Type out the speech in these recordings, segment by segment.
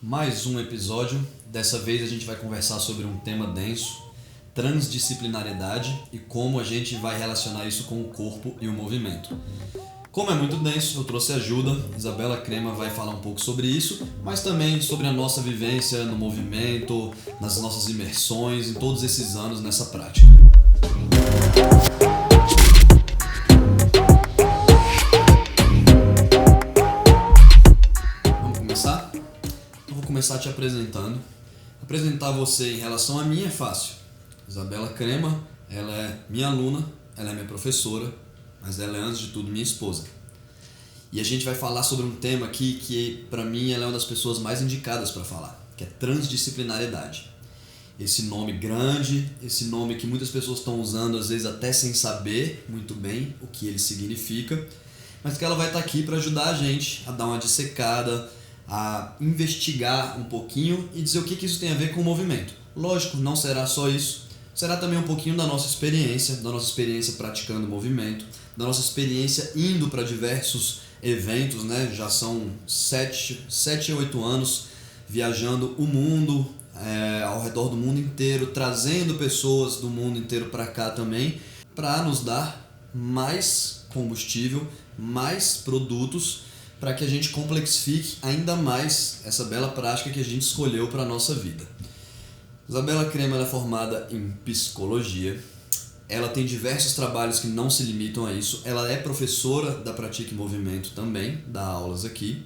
mais um episódio. Dessa vez a gente vai conversar sobre um tema denso, transdisciplinariedade e como a gente vai relacionar isso com o corpo e o movimento. Como é muito denso, eu trouxe ajuda. Isabela Crema vai falar um pouco sobre isso, mas também sobre a nossa vivência no movimento, nas nossas imersões, em todos esses anos nessa prática. Vamos começar? Eu vou começar te apresentando. Apresentar você em relação a mim é fácil. Isabela Crema, ela é minha aluna, ela é minha professora, mas ela é antes de tudo minha esposa. E a gente vai falar sobre um tema aqui que para mim ela é uma das pessoas mais indicadas para falar, que é transdisciplinariedade. Esse nome grande, esse nome que muitas pessoas estão usando às vezes até sem saber muito bem o que ele significa, mas que ela vai estar aqui para ajudar a gente a dar uma dissecada, a investigar um pouquinho e dizer o que isso tem a ver com o movimento. Lógico, não será só isso, será também um pouquinho da nossa experiência praticando o movimento, da nossa experiência indo para diversos eventos, né? Já são 7 a 8 anos viajando o mundo, ao redor do mundo inteiro, trazendo pessoas do mundo inteiro para cá também, para nos dar mais combustível, mais produtos, para que a gente complexifique ainda mais essa bela prática que a gente escolheu para a nossa vida. Isabela Crema é formada em psicologia, ela tem diversos trabalhos que não se limitam a isso, ela é professora da Pratique Movimento também, dá aulas aqui,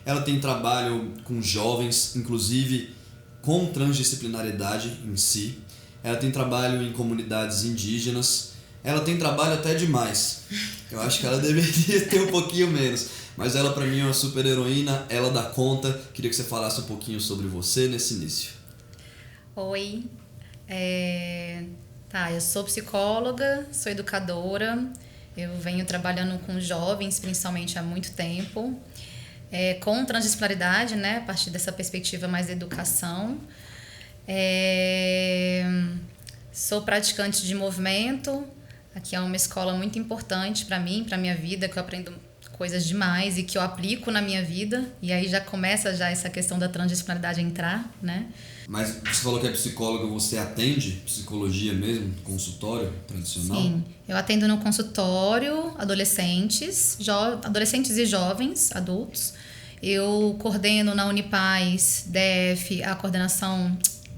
ela tem trabalho com jovens, inclusive com transdisciplinariedade em si, ela tem trabalho em comunidades indígenas, ela tem trabalho até demais, eu acho que ela deveria ter um pouquinho menos, mas ela para mim é uma super heroína, ela dá conta. Queria que você falasse um pouquinho sobre você nesse início. Oi, eu sou psicóloga, sou educadora, eu venho trabalhando com jovens principalmente há muito tempo, com transdisciplinaridade, né, a partir dessa perspectiva mais da educação. Sou praticante de movimento, aqui é uma escola muito importante para mim, para a minha vida, que eu aprendo coisas demais e que eu aplico na minha vida, e aí já começa essa questão da transdisciplinaridade a entrar, né? Mas você falou que é psicóloga, você atende psicologia mesmo, consultório tradicional? Sim, eu atendo no consultório adolescentes e jovens, adultos. Eu coordeno na Unipaz, DF, a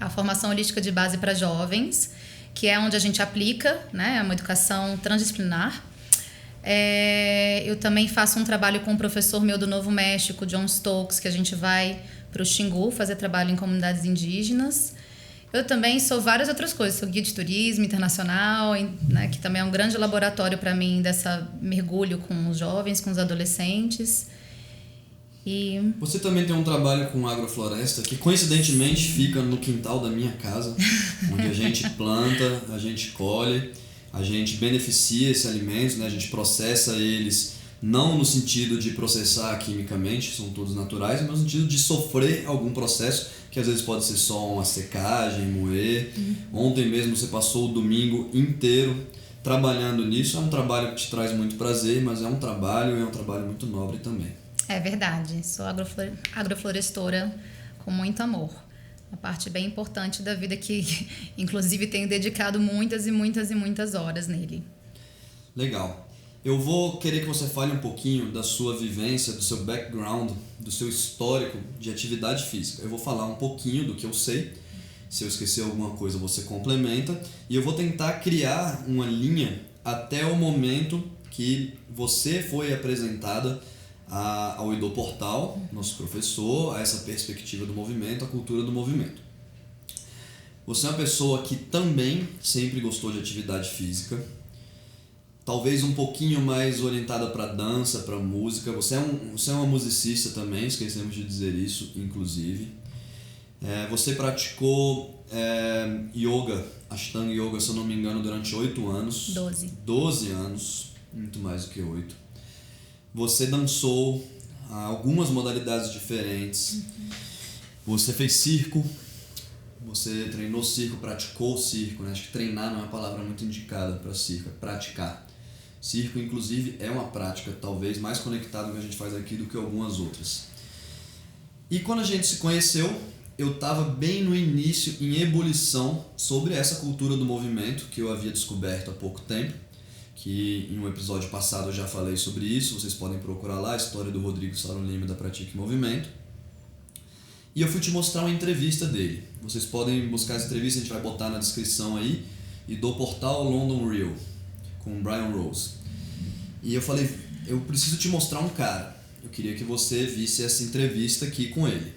formação holística de base para jovens, que é onde a gente aplica, né, uma educação transdisciplinar. Eu também faço um trabalho com um professor meu do Novo México, John Stokes, que a gente vai para o Xingu fazer trabalho em comunidades indígenas. Eu também sou várias outras coisas, sou guia de turismo internacional, né, que também é um grande laboratório para mim dessa mergulho com os jovens, com os adolescentes. E você também tem um trabalho com agrofloresta que coincidentemente fica no quintal da minha casa, onde a gente planta, a gente colhe, a gente beneficia esses alimentos, né? A gente processa eles não no sentido de processar quimicamente, são todos naturais, mas no sentido de sofrer algum processo, que às vezes pode ser só uma secagem, moer. Ontem mesmo você passou o domingo inteiro trabalhando nisso, é um trabalho que te traz muito prazer, mas é um trabalho muito nobre também. É verdade, sou agroflorestora com muito amor. Uma parte bem importante da vida que, inclusive, tenho dedicado muitas e muitas e muitas horas nele. Legal. Eu vou querer que você fale um pouquinho da sua vivência, do seu background, do seu histórico de atividade física. Eu vou falar um pouquinho do que eu sei. Se eu esquecer alguma coisa, você complementa. E eu vou tentar criar uma linha até o momento que você foi apresentada ao Idô Portal, nosso professor, a essa perspectiva do movimento, a cultura do movimento. Você é uma pessoa que também sempre gostou de atividade física, talvez um pouquinho mais orientada para dança, para música. Você é uma musicista também, esquecemos de dizer isso, inclusive. Você praticou yoga, Ashtanga Yoga, se eu não me engano, durante 8 anos. 12 anos, muito mais do que 8. Você dançou algumas modalidades diferentes. Você fez circo. Você treinou circo, praticou circo, né? Acho que treinar não é uma palavra muito indicada para circo, é praticar. Circo, inclusive, é uma prática talvez mais conectada com o que a gente faz aqui do que algumas outras. E quando a gente se conheceu, eu estava bem no início, em ebulição, sobre essa cultura do movimento que eu havia descoberto há pouco tempo, que em um episódio passado eu já falei sobre isso, vocês podem procurar lá, a história do Rodrigo Saron Lima da Pratique Movimento. E eu fui te mostrar uma entrevista dele. Vocês podem buscar essa entrevista, a gente vai botar na descrição aí, e do portal London Real, com o Brian Rose. E eu falei, eu preciso te mostrar um cara. Eu queria que você visse essa entrevista aqui com ele.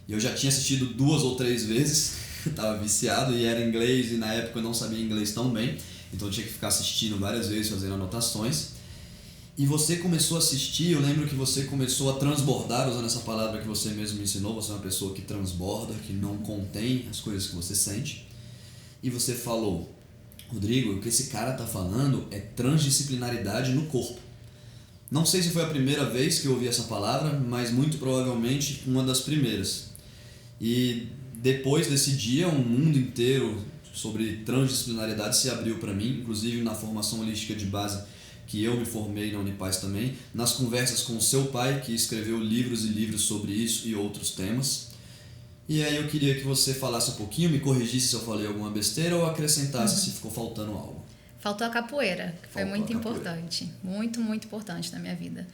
E eu já tinha assistido 2 ou 3 vezes, estava viciado e era inglês, e na época eu não sabia inglês tão bem, então eu tinha que ficar assistindo várias vezes, fazendo anotações. E você começou a assistir, eu lembro que você começou a transbordar, usando essa palavra que você mesmo me ensinou, você é uma pessoa que transborda, que não contém as coisas que você sente. E você falou, Rodrigo, o que esse cara está falando é transdisciplinaridade no corpo. Não sei se foi a primeira vez que eu ouvi essa palavra, mas muito provavelmente uma das primeiras. E depois desse dia, um mundo inteiro sobre transdisciplinaridade se abriu para mim, inclusive na formação holística de base que eu me formei na Unipaz também, nas conversas com o seu pai, que escreveu livros e livros sobre isso e outros temas. E aí eu queria que você falasse um pouquinho, me corrigisse se eu falei alguma besteira ou acrescentasse se ficou faltando algo. Faltou a capoeira, que foi muito importante, muito, muito importante na minha vida.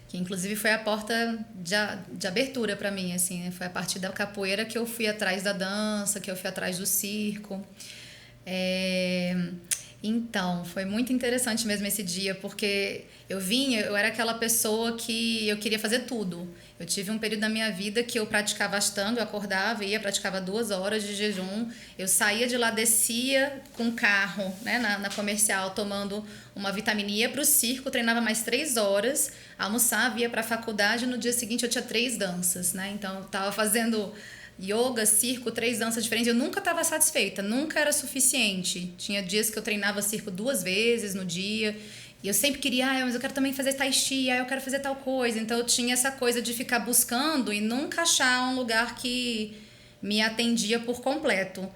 Que inclusive foi a porta de abertura para mim, assim, né? Foi a partir da capoeira que eu fui atrás da dança, que eu fui atrás do circo. Então, foi muito interessante mesmo esse dia, porque eu era aquela pessoa que eu queria fazer tudo. Eu tive um período da minha vida que eu praticava Ashtanga, eu acordava, praticava 2 horas de jejum, eu saía de lá, descia com carro, né, na comercial, tomando uma vitamina, ia para o circo, treinava mais 3 horas, almoçava, ia para a faculdade, no dia seguinte eu tinha 3 danças, né, então eu estava fazendo yoga, circo, 3 danças diferentes, eu nunca estava satisfeita, nunca era suficiente. Tinha dias que eu treinava circo 2 vezes no dia, e eu sempre queria, mas eu quero também fazer tai chi, eu quero fazer tal coisa. Então eu tinha essa coisa de ficar buscando e nunca achar um lugar que me atendia por completo.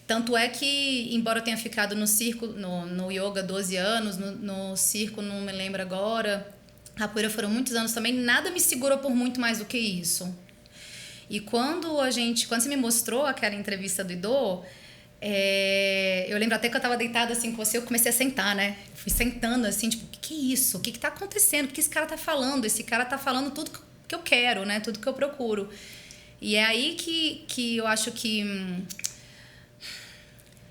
Tanto é que, embora eu tenha ficado no circo, no yoga 12 anos, no circo não me lembro agora, capoeira foram muitos anos também, nada me segurou por muito mais do que isso. E quando você me mostrou aquela entrevista do Idô, eu lembro até que eu estava deitada assim com você, eu comecei a sentar, né? Fui sentando assim, tipo, o que é isso? O que está acontecendo? O que esse cara está falando? Esse cara está falando tudo que eu quero, né? Tudo que eu procuro. E é aí que eu acho que...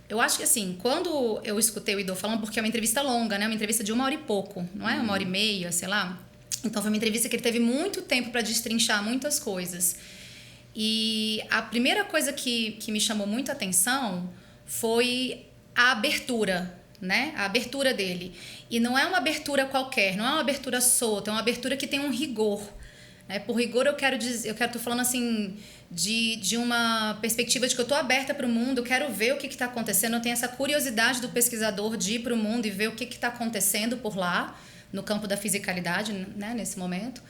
Eu acho que assim, quando eu escutei o Idô falando, porque é uma entrevista longa, né? Uma entrevista de 1 hora e pouco, não é? 1 hora e meia, sei lá. Então foi uma entrevista que ele teve muito tempo para destrinchar muitas coisas. E a primeira coisa que me chamou muito a atenção foi a abertura, né? A abertura dele. E não é uma abertura qualquer, não é uma abertura solta, é uma abertura que tem um rigor. Né? Por rigor eu quero tô falando assim de uma perspectiva de que eu estou aberta para o mundo, eu quero ver o que está acontecendo, eu tenho essa curiosidade do pesquisador de ir para o mundo e ver o que está acontecendo por lá, no campo da fisicalidade, né? Nesse momento.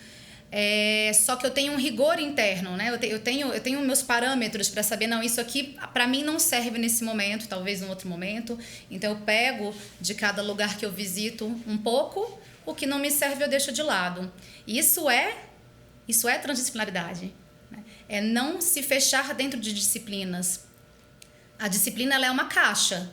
Só que eu tenho um rigor interno, né? Eu tenho meus parâmetros para saber, não, isso aqui para mim não serve nesse momento, talvez em outro momento. Então eu pego de cada lugar que eu visito um pouco, o que não me serve eu deixo de lado. Isso é transdisciplinaridade, né? É não se fechar dentro de disciplinas. A disciplina ela é uma caixa.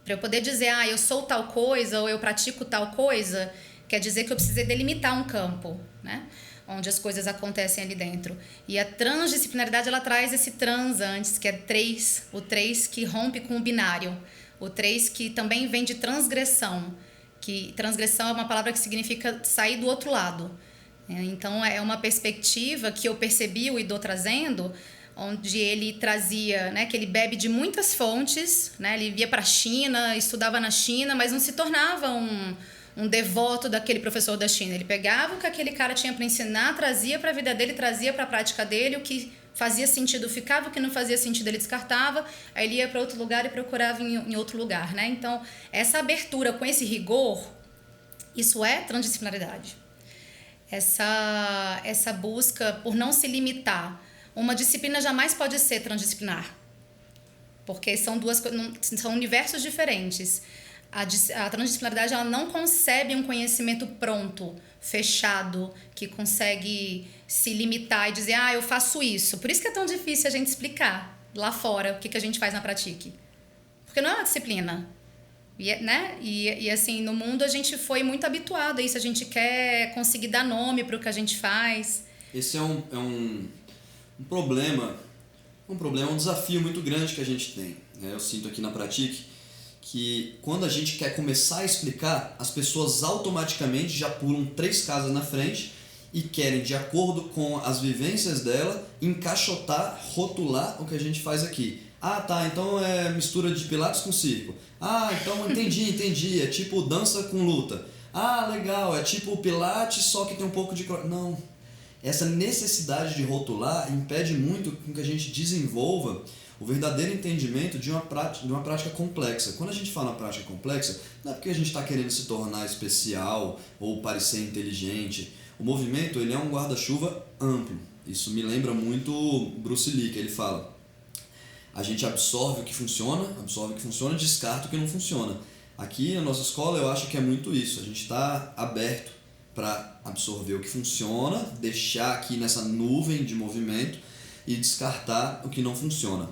Para eu poder dizer, eu sou tal coisa ou eu pratico tal coisa, quer dizer que eu precisei delimitar um campo, né? Onde as coisas acontecem ali dentro. E a transdisciplinaridade, ela traz esse trans antes, que é 3, o 3 que rompe com o binário, o 3 que também vem de transgressão, que transgressão é uma palavra que significa sair do outro lado. Então, é uma perspectiva que eu percebi o Idô trazendo, onde ele trazia, né, que ele bebe de muitas fontes, né, ele ia para a China, estudava na China, mas não se tornava um devoto daquele professor da China. Ele pegava o que aquele cara tinha para ensinar, trazia para a vida dele, trazia para a prática dele, o que fazia sentido ficava, o que não fazia sentido ele descartava, aí ele ia para outro lugar e procurava em outro lugar, né? Então, essa abertura com esse rigor, isso é transdisciplinaridade. Essa busca por não se limitar. Uma disciplina jamais pode ser transdisciplinar, porque são universos diferentes. A transdisciplinaridade, ela não concebe um conhecimento pronto, fechado, que consegue se limitar e dizer, eu faço isso. Por isso que é tão difícil a gente explicar lá fora o que a gente faz na Pratique. Porque não é uma disciplina. Né? E assim, no mundo a gente foi muito habituado a isso. A gente quer conseguir dar nome para o que a gente faz. Esse é um problema, um desafio muito grande que a gente tem. Eu sinto aqui na Pratique que quando a gente quer começar a explicar, as pessoas automaticamente já pulam 3 casas na frente e querem, de acordo com as vivências dela, encaixotar, rotular o que a gente faz aqui. Tá, então é mistura de pilates com circo. Então entendi, é tipo dança com luta. Legal, é tipo pilates, só que tem um pouco de... Não, essa necessidade de rotular impede muito com que a gente desenvolva o verdadeiro entendimento de uma prática complexa. Quando a gente fala prática complexa, não é porque a gente está querendo se tornar especial ou parecer inteligente. O movimento, ele é um guarda-chuva amplo. Isso me lembra muito Bruce Lee, que ele fala: a gente absorve o que funciona, e descarta o que não funciona. Aqui na nossa escola eu acho que é muito isso. A gente está aberto para absorver o que funciona, deixar aqui nessa nuvem de movimento e descartar o que não funciona.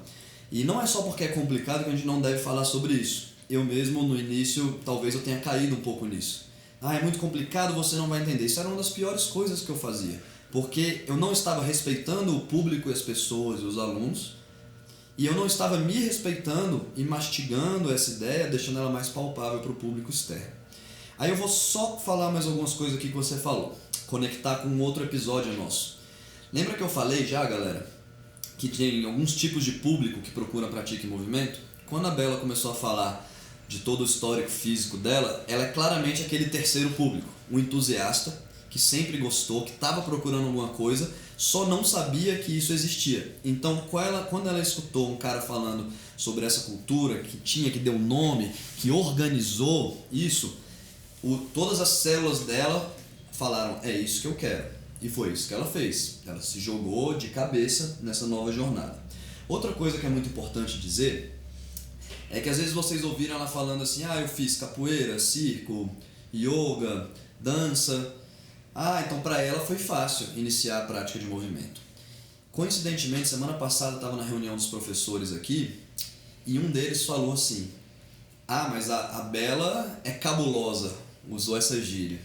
E não é só porque é complicado que a gente não deve falar sobre isso. Eu mesmo, no início, talvez eu tenha caído um pouco nisso. É muito complicado, você não vai entender. Isso era uma das piores coisas que eu fazia, porque eu não estava respeitando o público e as pessoas, os alunos, e eu não estava me respeitando e mastigando essa ideia, deixando ela mais palpável para o público externo. Aí eu vou só falar mais algumas coisas aqui que você falou, conectar com um outro episódio nosso. Lembra que eu falei já, galera, que tem alguns tipos de público que procura Pratique em Movimento? Quando a Bela começou a falar de todo o histórico físico dela, ela é claramente aquele terceiro público, um entusiasta que sempre gostou, que estava procurando alguma coisa, só não sabia que isso existia. Então, quando ela escutou um cara falando sobre essa cultura, que deu nome, que organizou isso, todas as células dela falaram, é isso que eu quero. E foi isso que ela fez. Ela se jogou de cabeça nessa nova jornada. Outra coisa que é muito importante dizer é que às vezes vocês ouviram ela falando assim, eu fiz capoeira, circo, yoga, dança. Então para ela foi fácil iniciar a prática de movimento. Coincidentemente, semana passada eu estava na reunião dos professores aqui e um deles falou assim, mas a Bela é cabulosa, usou essa gíria.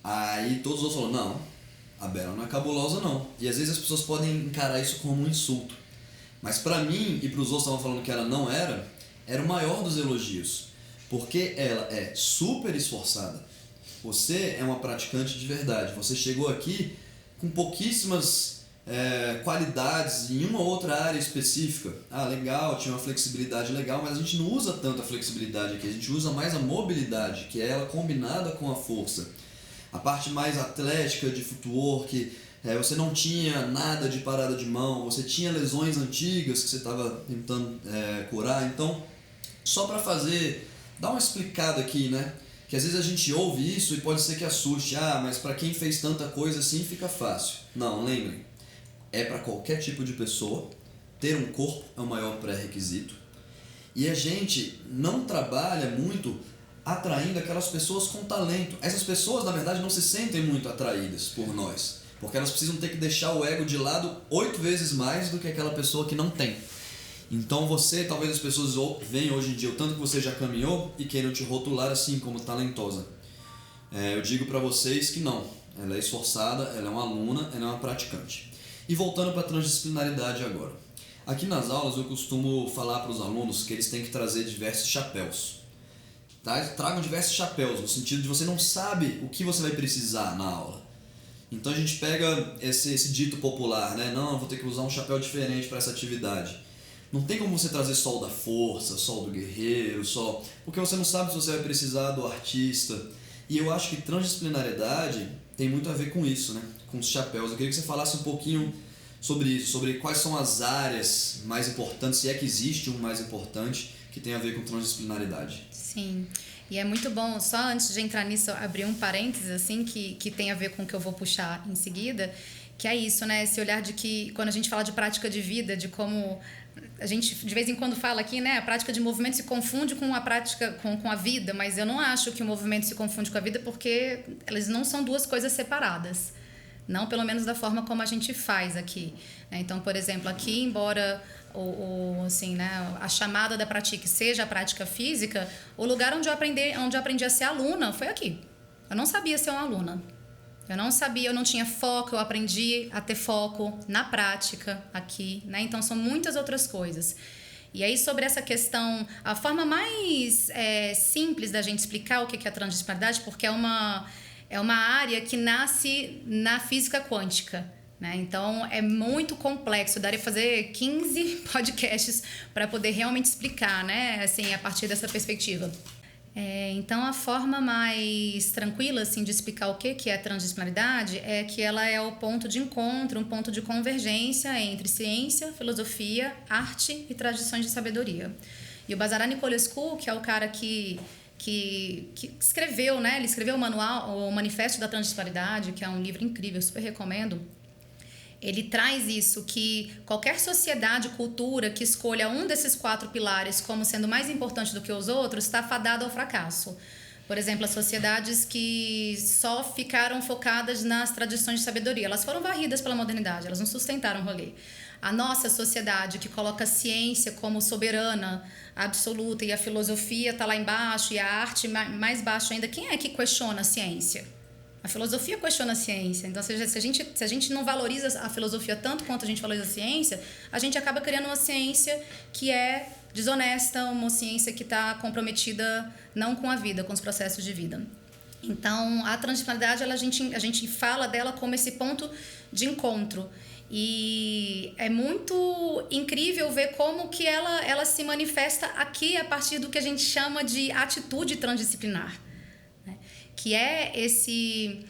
Aí todos os outros falaram, não, a Bela não é cabulosa não. E às vezes as pessoas podem encarar isso como um insulto. Mas para mim e para os outros que estavam falando que ela não era o maior dos elogios. Porque ela é super esforçada. Você é uma praticante de verdade. Você chegou aqui com pouquíssimas qualidades em uma ou outra área específica. Legal, tinha uma flexibilidade legal, mas a gente não usa tanto a flexibilidade aqui. A gente usa mais a mobilidade, que é ela combinada com a força. A parte mais atlética de footwork, você não tinha nada de parada de mão, você tinha lesões antigas que você estava tentando curar. Então, só para dar uma explicada aqui, né? Que às vezes a gente ouve isso e pode ser que assuste. Mas para quem fez tanta coisa assim fica fácil. Não, lembrem, é para qualquer tipo de pessoa. Ter um corpo é o maior pré-requisito. E a gente não trabalha muito atraindo aquelas pessoas com talento. Essas pessoas, na verdade, não se sentem muito atraídas por nós, porque elas precisam ter que deixar o ego de lado 8 vezes mais do que aquela pessoa que não tem. Então talvez as pessoas veem hoje em dia o tanto que você já caminhou e queiram te rotular assim como talentosa. Eu digo para vocês que não. Ela é esforçada, ela é uma aluna, ela é uma praticante. E voltando para a transdisciplinaridade agora. Aqui nas aulas eu costumo falar para os alunos que eles têm que trazer diversos chapéus. Tragam diversos chapéus, no sentido de você não sabe o que você vai precisar na aula. Então a gente pega esse dito popular, né? Não, eu vou ter que usar um chapéu diferente para essa atividade. Não tem como você trazer só o da força, só o do guerreiro, porque você não sabe se você vai precisar do artista. E eu acho que transdisciplinariedade tem muito a ver com isso, né? Com os chapéus. Eu queria que você falasse um pouquinho sobre isso, sobre quais são as áreas mais importantes, se é que existe um mais importante, que tem a ver com transdisciplinaridade. Sim, e é muito bom, só antes de entrar nisso, abrir um parênteses assim, que tem a ver com o que eu vou puxar em seguida, Que é isso, né? Esse olhar de que quando a gente fala de prática de vida, de como a gente de vez em quando fala aqui, né? A prática de movimento se confunde com a prática, com a vida, mas eu não acho que o movimento se confunde com a vida porque elas não são duas coisas separadas. Não, pelo menos da forma como a gente faz aqui. Então, por exemplo, aqui, embora assim, né, a chamada da prática seja a prática física, o lugar onde eu aprendi a ser aluna foi aqui. Eu não sabia ser uma aluna. Eu não sabia, eu não tinha foco, eu aprendi a ter foco na prática aqui, né? Então, são muitas outras coisas. E aí, sobre essa questão, a forma mais simples da gente explicar o que é a transdisciplinaridade, porque é uma área que nasce na física quântica, né? Então, é muito complexo, daria fazer 15 podcasts para poder realmente explicar, né? Assim, a partir dessa perspectiva. Então, a forma mais tranquila assim, de explicar o que é a transdisciplinaridade é que ela é o ponto de encontro, um ponto de convergência entre ciência, filosofia, arte e tradições de sabedoria. E o Bazarar Nicolescu, que é o cara que escreveu, né? Ele escreveu o Manifesto da Transdisciplinaridade, que é um livro incrível, super recomendo. Ele traz isso, que qualquer sociedade, cultura que escolha um desses 4 pilares como sendo mais importante do que os outros, está fadada ao fracasso. Por exemplo, as sociedades que só ficaram focadas nas tradições de sabedoria, elas foram varridas pela modernidade, elas não sustentaram o rolê. A nossa sociedade, que coloca a ciência como soberana, absoluta, e a filosofia está lá embaixo, e a arte mais baixo ainda, quem é que questiona a ciência? A filosofia questiona a ciência. Então, se a gente não valoriza a filosofia tanto quanto a gente valoriza a ciência, a gente acaba criando uma ciência que é desonesta, uma ciência que está comprometida não com a vida, com os processos de vida. Então, a transdisciplinaridade, a gente fala dela como esse ponto de encontro. E é muito incrível ver como que ela se manifesta aqui a partir do que a gente chama de atitude transdisciplinar. Que é esse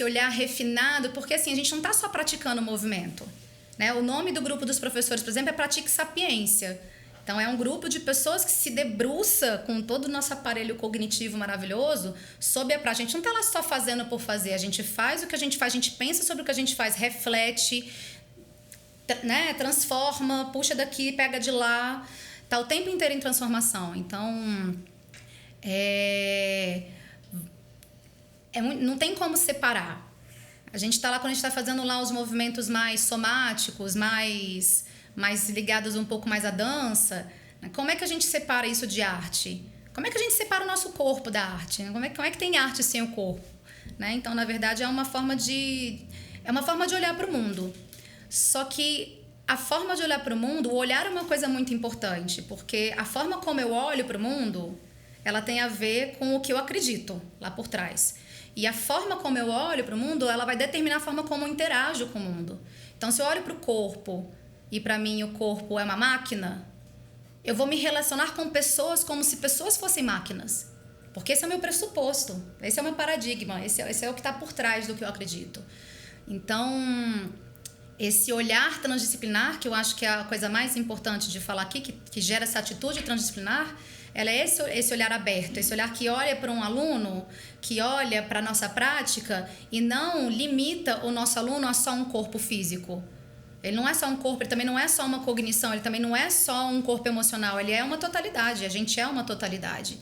olhar refinado, porque assim, a gente não está só praticando o movimento, né? O nome do grupo dos professores, por exemplo, é Pratique Sapiência. Então, é um grupo de pessoas que se debruça com todo o nosso aparelho cognitivo maravilhoso sobre a prática. A gente não está lá só fazendo por fazer, a gente faz o que a gente faz, a gente pensa sobre o que a gente faz, reflete, né? Transforma, puxa daqui, pega de lá, está o tempo inteiro em transformação. Então, não tem como separar. A gente está lá quando a gente está fazendo lá os movimentos mais somáticos, mais ligados um pouco mais à dança. Como é que a gente separa isso de arte? Como é que a gente separa o nosso corpo da arte? Como é que tem arte sem o corpo? Né? Então, na verdade, é uma forma de olhar para o mundo. Só que a forma de olhar para o mundo, o olhar é uma coisa muito importante, porque a forma como eu olho para o mundo, ela tem a ver com o que eu acredito lá por trás. E a forma como eu olho para o mundo, ela vai determinar a forma como eu interajo com o mundo. Então, se eu olho para o corpo e para mim o corpo é uma máquina, eu vou me relacionar com pessoas como se pessoas fossem máquinas. Porque esse é o meu pressuposto, esse é o meu paradigma, esse é o que está por trás do que eu acredito. Então, esse olhar transdisciplinar, que eu acho que é a coisa mais importante de falar aqui, que gera essa atitude transdisciplinar, ela é esse olhar aberto, esse olhar que olha para um aluno, que olha para a nossa prática e não limita o nosso aluno a só um corpo físico. Ele não é só um corpo, ele também não é só uma cognição, ele também não é só um corpo emocional, ele é uma totalidade, a gente é uma totalidade.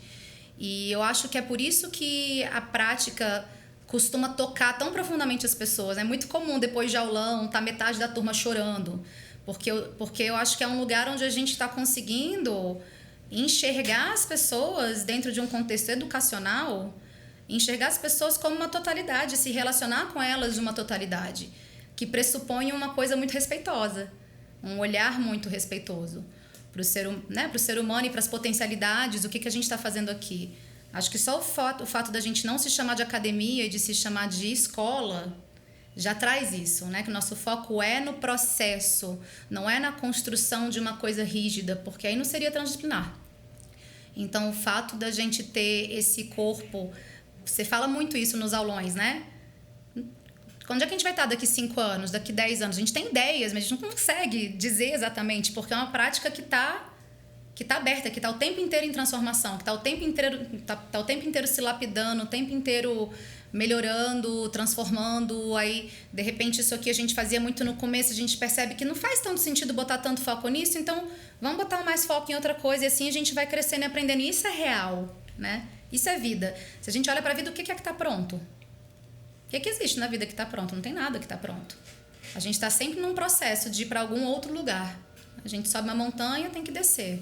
E eu acho que é por isso que a prática costuma tocar tão profundamente as pessoas. É muito comum, depois de aulão, tá metade da turma chorando, porque eu acho que é um lugar onde a gente está conseguindo enxergar as pessoas dentro de um contexto educacional, enxergar as pessoas como uma totalidade, se relacionar com elas de uma totalidade, que pressupõe uma coisa muito respeitosa, um olhar muito respeitoso para o ser humano e para as potencialidades, o que a gente está fazendo aqui. Acho que só o fato da gente não se chamar de academia e de se chamar de escola já traz isso, né? Que o nosso foco é no processo, não é na construção de uma coisa rígida, porque aí não seria transdisciplinar. Então, o fato da gente ter esse corpo, você fala muito isso nos aulões, né? Onde é que a gente vai estar daqui 5 anos, daqui 10 anos? A gente tem ideias, mas a gente não consegue dizer exatamente, porque é uma prática que está aberta, que está o tempo inteiro em transformação, que está o tempo inteiro se lapidando, o tempo inteiro melhorando, transformando. Aí, de repente, isso aqui a gente fazia muito no começo, a gente percebe que não faz tanto sentido botar tanto foco nisso, então vamos botar mais foco em outra coisa e assim a gente vai crescendo e aprendendo. E isso é real, né? Isso é vida. Se a gente olha para a vida, o que é que está pronto? O que é que existe na vida que está pronto? Não tem nada que está pronto. A gente está sempre num processo de ir para algum outro lugar. A gente sobe uma montanha, tem que descer.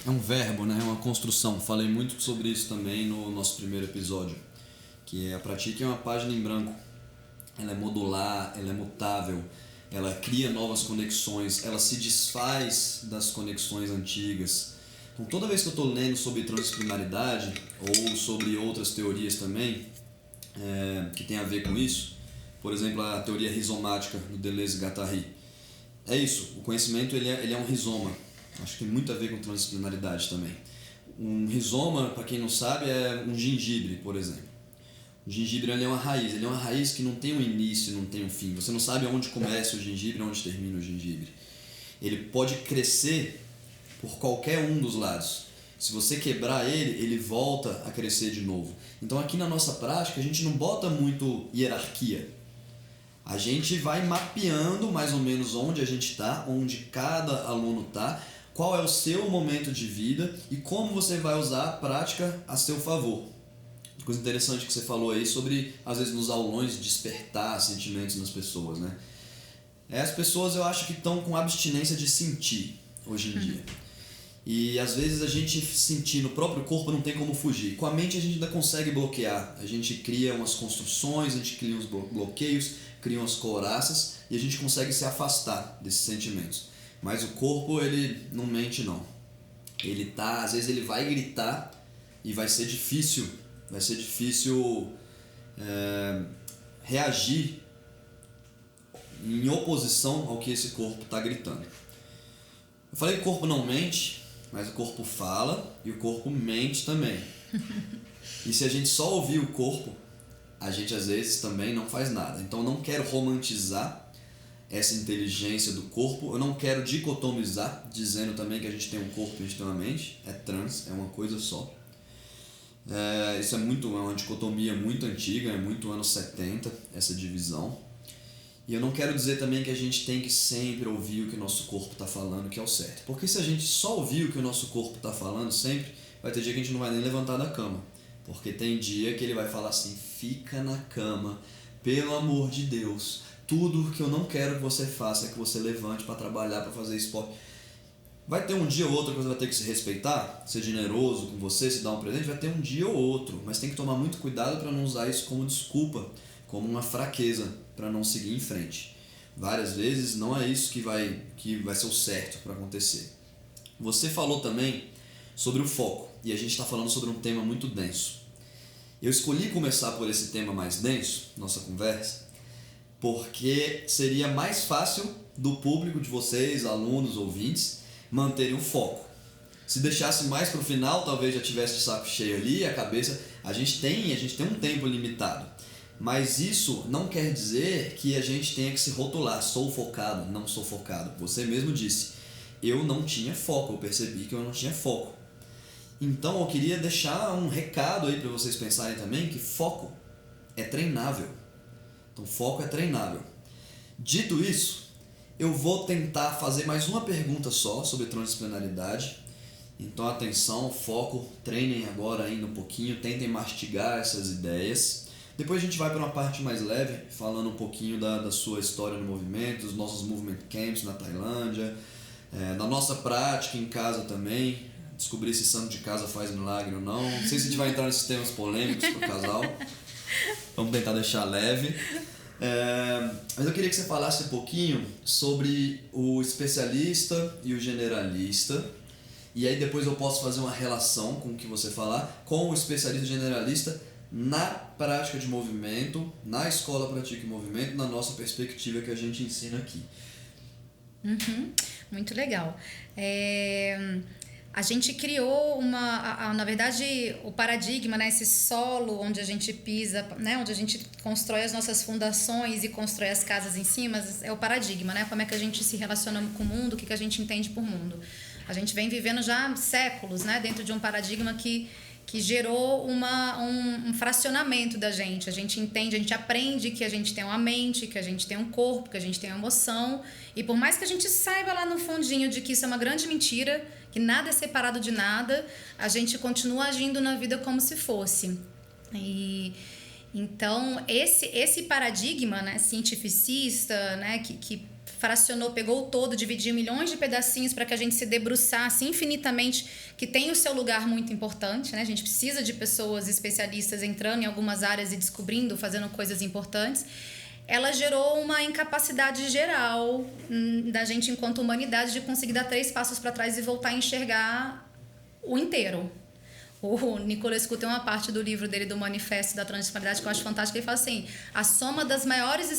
É um verbo, né? É uma construção. Falei muito sobre isso também no nosso primeiro episódio. Que é a Pratique é uma página em branco. Ela é modular, ela é mutável, ela cria novas conexões, ela se desfaz das conexões antigas. Então toda vez que eu estou lendo sobre transdisciplinaridade ou sobre outras teorias também que tem a ver com isso, por exemplo a teoria rizomática do Deleuze-Guattari, é isso, o conhecimento ele é um rizoma. Acho que tem muito a ver com transdisciplinaridade também. Um rizoma, para quem não sabe, é um gengibre, por exemplo. O gengibre ele é uma raiz que não tem um início, não tem um fim. Você não sabe onde começa o gengibre e onde termina o gengibre. Ele pode crescer por qualquer um dos lados. Se você quebrar ele volta a crescer de novo. Então aqui na nossa prática a gente não bota muito hierarquia. A gente vai mapeando mais ou menos onde a gente está, onde cada aluno está, qual é o seu momento de vida e como você vai usar a prática a seu favor. Coisa interessante que você falou aí sobre, às vezes, nos aulões despertar sentimentos nas pessoas, né? As pessoas, eu acho que estão com abstinência de sentir hoje em dia. E, às vezes, a gente sentir no próprio corpo não tem como fugir. Com a mente, a gente ainda consegue bloquear. A gente cria umas construções, a gente cria uns bloqueios, cria umas couraças e a gente consegue se afastar desses sentimentos. Mas o corpo, ele não mente, não. Ele tá, às vezes, ele vai gritar e vai ser difícil reagir em oposição ao que esse corpo está gritando. Eu falei que o corpo não mente, mas o corpo fala e o corpo mente também. E se a gente só ouvir o corpo, a gente às vezes também não faz nada. Então eu não quero romantizar essa inteligência do corpo, eu não quero dicotomizar, dizendo também que a gente tem um corpo e a gente tem uma mente. É trans, é uma coisa só. Isso é uma dicotomia muito antiga, é muito anos 70, essa divisão. E eu não quero dizer também que a gente tem que sempre ouvir o que o nosso corpo está falando, que é o certo. Porque se a gente só ouvir o que o nosso corpo está falando sempre, vai ter dia que a gente não vai nem levantar da cama. Porque tem dia que ele vai falar assim, fica na cama, pelo amor de Deus, tudo que eu não quero que você faça é que você levante para trabalhar, para fazer esporte. Vai ter um dia ou outro que você vai ter que se respeitar, ser generoso com você, se dar um presente, vai ter um dia ou outro, mas tem que tomar muito cuidado para não usar isso como desculpa, como uma fraqueza, para não seguir em frente. Várias vezes não é isso que vai ser o certo para acontecer. Você falou também sobre o foco, e a gente está falando sobre um tema muito denso. Eu escolhi começar por esse tema mais denso, nossa conversa, porque seria mais fácil do público de vocês, alunos, ouvintes, manterem o foco. Se deixasse mais para o final, talvez já tivesse de saco cheio ali, a cabeça... A gente tem um tempo limitado. Mas isso não quer dizer que a gente tenha que se rotular. Sou focado, não sou focado. Você mesmo disse, eu não tinha foco, eu percebi que eu não tinha foco. Então eu queria deixar um recado aí para vocês pensarem também que foco é treinável. Então foco é treinável. Dito isso, eu vou tentar fazer mais uma pergunta só sobre transdisciplinaridade. Então atenção, foco, treinem agora ainda um pouquinho, tentem mastigar essas ideias. Depois a gente vai para uma parte mais leve, falando um pouquinho da sua história no movimento, dos nossos movement camps na Tailândia, da nossa prática em casa também, descobrir se santo de casa faz milagre ou não. Não sei se a gente vai entrar nesses temas polêmicos para o casal, vamos tentar deixar leve. Mas eu queria que você falasse um pouquinho sobre o especialista e o generalista, e aí depois eu posso fazer uma relação com o que você falar com o especialista e generalista na prática de movimento, na escola Pratique Movimento, na nossa perspectiva que a gente ensina aqui. Muito legal. A gente criou na verdade, o paradigma, né, esse solo onde a gente pisa, né, onde a gente constrói as nossas fundações e constrói as casas em cima, é o paradigma, né, como é que a gente se relaciona com o mundo, o que a gente entende por mundo. A gente vem vivendo já séculos, né, dentro de um paradigma que que gerou um fracionamento da gente. A gente entende, a gente aprende que a gente tem uma mente, que a gente tem um corpo, que a gente tem uma emoção. E por mais que a gente saiba lá no fundinho de que isso é uma grande mentira, que nada é separado de nada, a gente continua agindo na vida como se fosse. E então esse paradigma, né, cientificista, né, que fracionou, pegou o todo, dividiu em milhões de pedacinhos para que a gente se debruçasse infinitamente, que tem o seu lugar muito importante, né? A gente precisa de pessoas especialistas entrando em algumas áreas e descobrindo, fazendo coisas importantes. Ela gerou uma incapacidade geral da gente, enquanto humanidade, de conseguir dar 3 passos para trás e voltar a enxergar o inteiro. O Nicolescu tem uma parte do livro dele, do Manifesto da Transdisciplinaridade, que eu acho fantástica. Ele fala assim: a soma dos maiores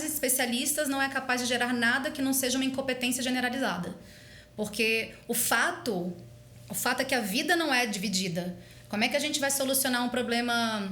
especialistas não é capaz de gerar nada que não seja uma incompetência generalizada. Porque o fato é que a vida não é dividida. Como é que a gente vai solucionar um problema,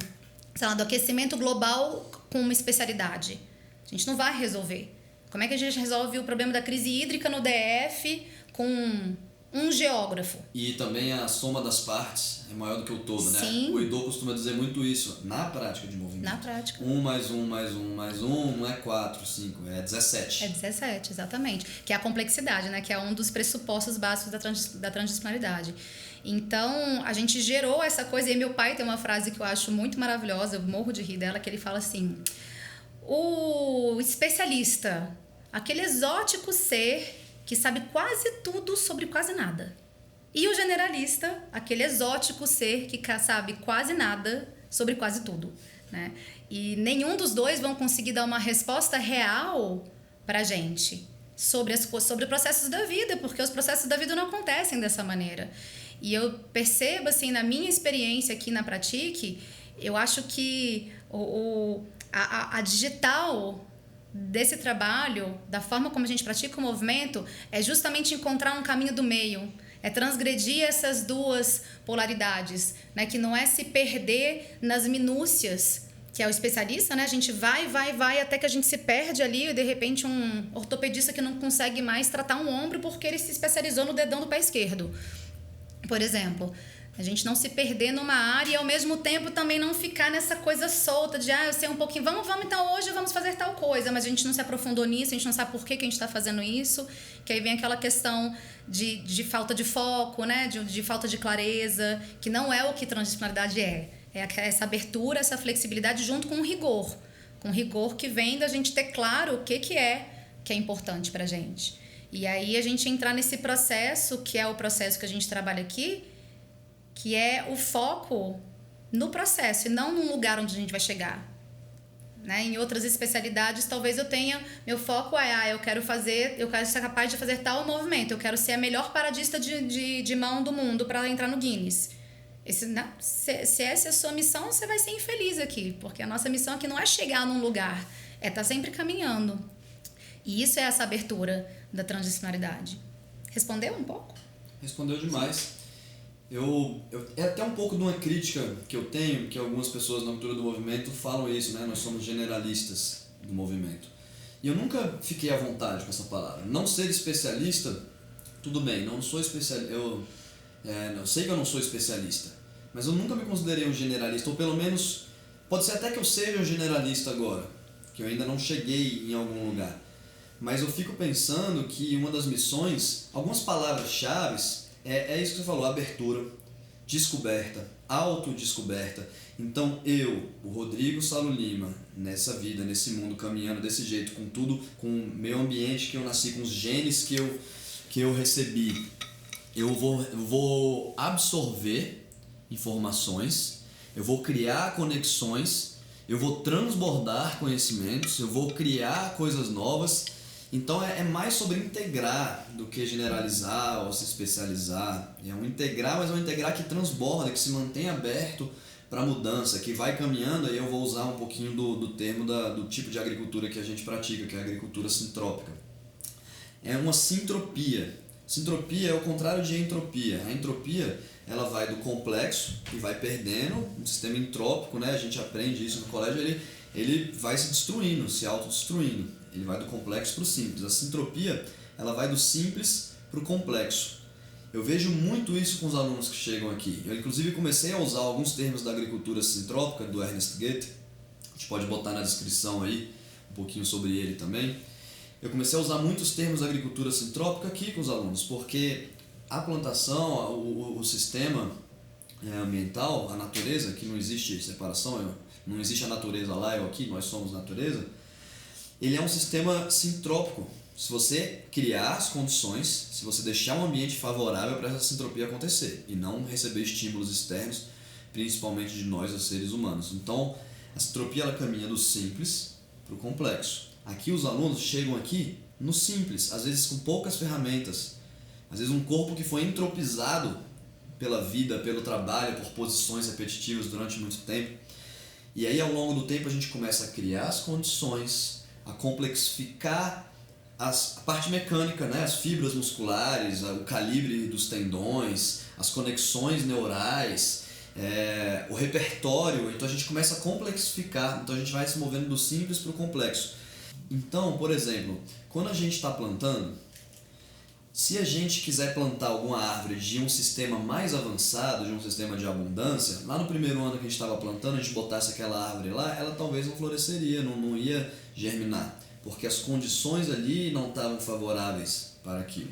sei lá, do aquecimento global com uma especialidade? A gente não vai resolver. Como é que a gente resolve o problema da crise hídrica no DF com um geógrafo? E também a soma das partes é maior do que o todo, né? Sim. O Ido costuma dizer muito isso na prática de movimento. Na prática. 1 mais 1 mais 1 mais 1 não é 4, 5, é 17. É 17, exatamente. Que é a complexidade, né? Que é um dos pressupostos básicos da transdisciplinaridade. Então, a gente gerou essa coisa, e meu pai tem uma frase que eu acho muito maravilhosa, eu morro de rir dela, que ele fala assim: o especialista, aquele exótico ser que sabe quase tudo sobre quase nada. E o generalista, aquele exótico ser que sabe quase nada sobre quase tudo, né? E nenhum dos dois vão conseguir dar uma resposta real pra gente sobre processos da vida, porque os processos da vida não acontecem dessa maneira. E eu percebo, assim, na minha experiência aqui na Pratique, eu acho que a digital desse trabalho, da forma como a gente pratica o movimento, é justamente encontrar um caminho do meio, é transgredir essas duas polaridades, né? Que não é se perder nas minúcias, que é o especialista, né? A gente vai até que a gente se perde ali, e de repente um ortopedista que não consegue mais tratar um ombro porque ele se especializou no dedão do pé esquerdo, por exemplo. A gente não se perder numa área e ao mesmo tempo também não ficar nessa coisa solta de eu sei um pouquinho, vamos então hoje vamos fazer tal coisa, mas a gente não se aprofundou nisso, a gente não sabe por que a gente está fazendo isso, que aí vem aquela questão de falta de foco, né? de falta de clareza, que não é o que transdisciplinaridade é essa abertura, essa flexibilidade junto com um rigor que vem da gente ter claro o que é importante pra gente. E aí a gente entrar nesse processo, que é o processo que a gente trabalha aqui, que é o foco no processo e não num lugar onde a gente vai chegar, né? Em outras especialidades, talvez eu tenha... Meu foco eu quero ser capaz de fazer tal movimento, eu quero ser a melhor paradista de mão do mundo para entrar no Guinness. Se essa é a sua missão, você vai ser infeliz aqui, porque a nossa missão aqui não é chegar num lugar, é estar sempre caminhando. E isso é essa abertura da transdisciplinaridade. Respondeu um pouco? Respondeu demais. É até um pouco de uma crítica que eu tenho, que algumas pessoas na cultura do movimento falam isso, né? Nós somos generalistas do movimento. E eu nunca fiquei à vontade com essa palavra. Não ser especialista, tudo bem, não sou especialista. Eu sei que eu não sou especialista, mas eu nunca me considerei um generalista, ou pelo menos, pode ser até que eu seja um generalista agora, que eu ainda não cheguei em algum lugar. Mas eu fico pensando que uma das missões, algumas palavras-chave, é isso que você falou: abertura, descoberta, autodescoberta. Então o Rodrigo Salo Lima, nessa vida, nesse mundo, caminhando desse jeito, com tudo, com o meu ambiente que eu nasci, com os genes que eu recebi, eu vou absorver informações, eu vou criar conexões, eu vou transbordar conhecimentos, eu vou criar coisas novas. Então é mais sobre integrar do que generalizar ou se especializar. É um integrar, mas é um integrar que transborda, que se mantém aberto para mudança, que vai caminhando. Aí eu vou usar um pouquinho do termo do tipo de agricultura que a gente pratica, que é a agricultura sintrópica. É uma sintropia. Sintropia é o contrário de entropia. A entropia, ela vai do complexo e vai perdendo, um sistema entrópico, né? A gente aprende isso no colégio, ele vai se destruindo, se autodestruindo. Ele vai do complexo para o simples. A sintropia, ela vai do simples para o complexo. Eu vejo muito isso com os alunos que chegam aqui. Eu, inclusive, comecei a usar alguns termos da agricultura sintrópica, do Ernest Goethe. A gente pode botar na descrição aí um pouquinho sobre ele também. Eu comecei a usar muitos termos da agricultura sintrópica aqui com os alunos, porque a plantação, o sistema ambiental, a natureza, que não existe separação, não existe a natureza lá, eu aqui, nós somos natureza, ele é um sistema sintrópico. Se você criar as condições, se você deixar um ambiente favorável para essa sintropia acontecer e não receber estímulos externos, principalmente de nós, os seres humanos. Então, a sintropia ela caminha do simples para o complexo. Aqui os alunos chegam aqui no simples, às vezes com poucas ferramentas. Às vezes um corpo que foi entropizado pela vida, pelo trabalho, por posições repetitivas durante muito tempo. E aí ao longo do tempo a gente começa a criar as condições, a complexificar a parte mecânica, né? As fibras musculares, o calibre dos tendões, as conexões neurais, o repertório. Então a gente começa a complexificar, então a gente vai se movendo do simples para o complexo. Então, por exemplo, quando a gente está plantando, se a gente quiser plantar alguma árvore de um sistema mais avançado, de um sistema de abundância, lá no primeiro ano que a gente estava plantando, a gente botasse aquela árvore lá, ela talvez não floresceria, não ia germinar, porque as condições ali não estavam favoráveis para aquilo.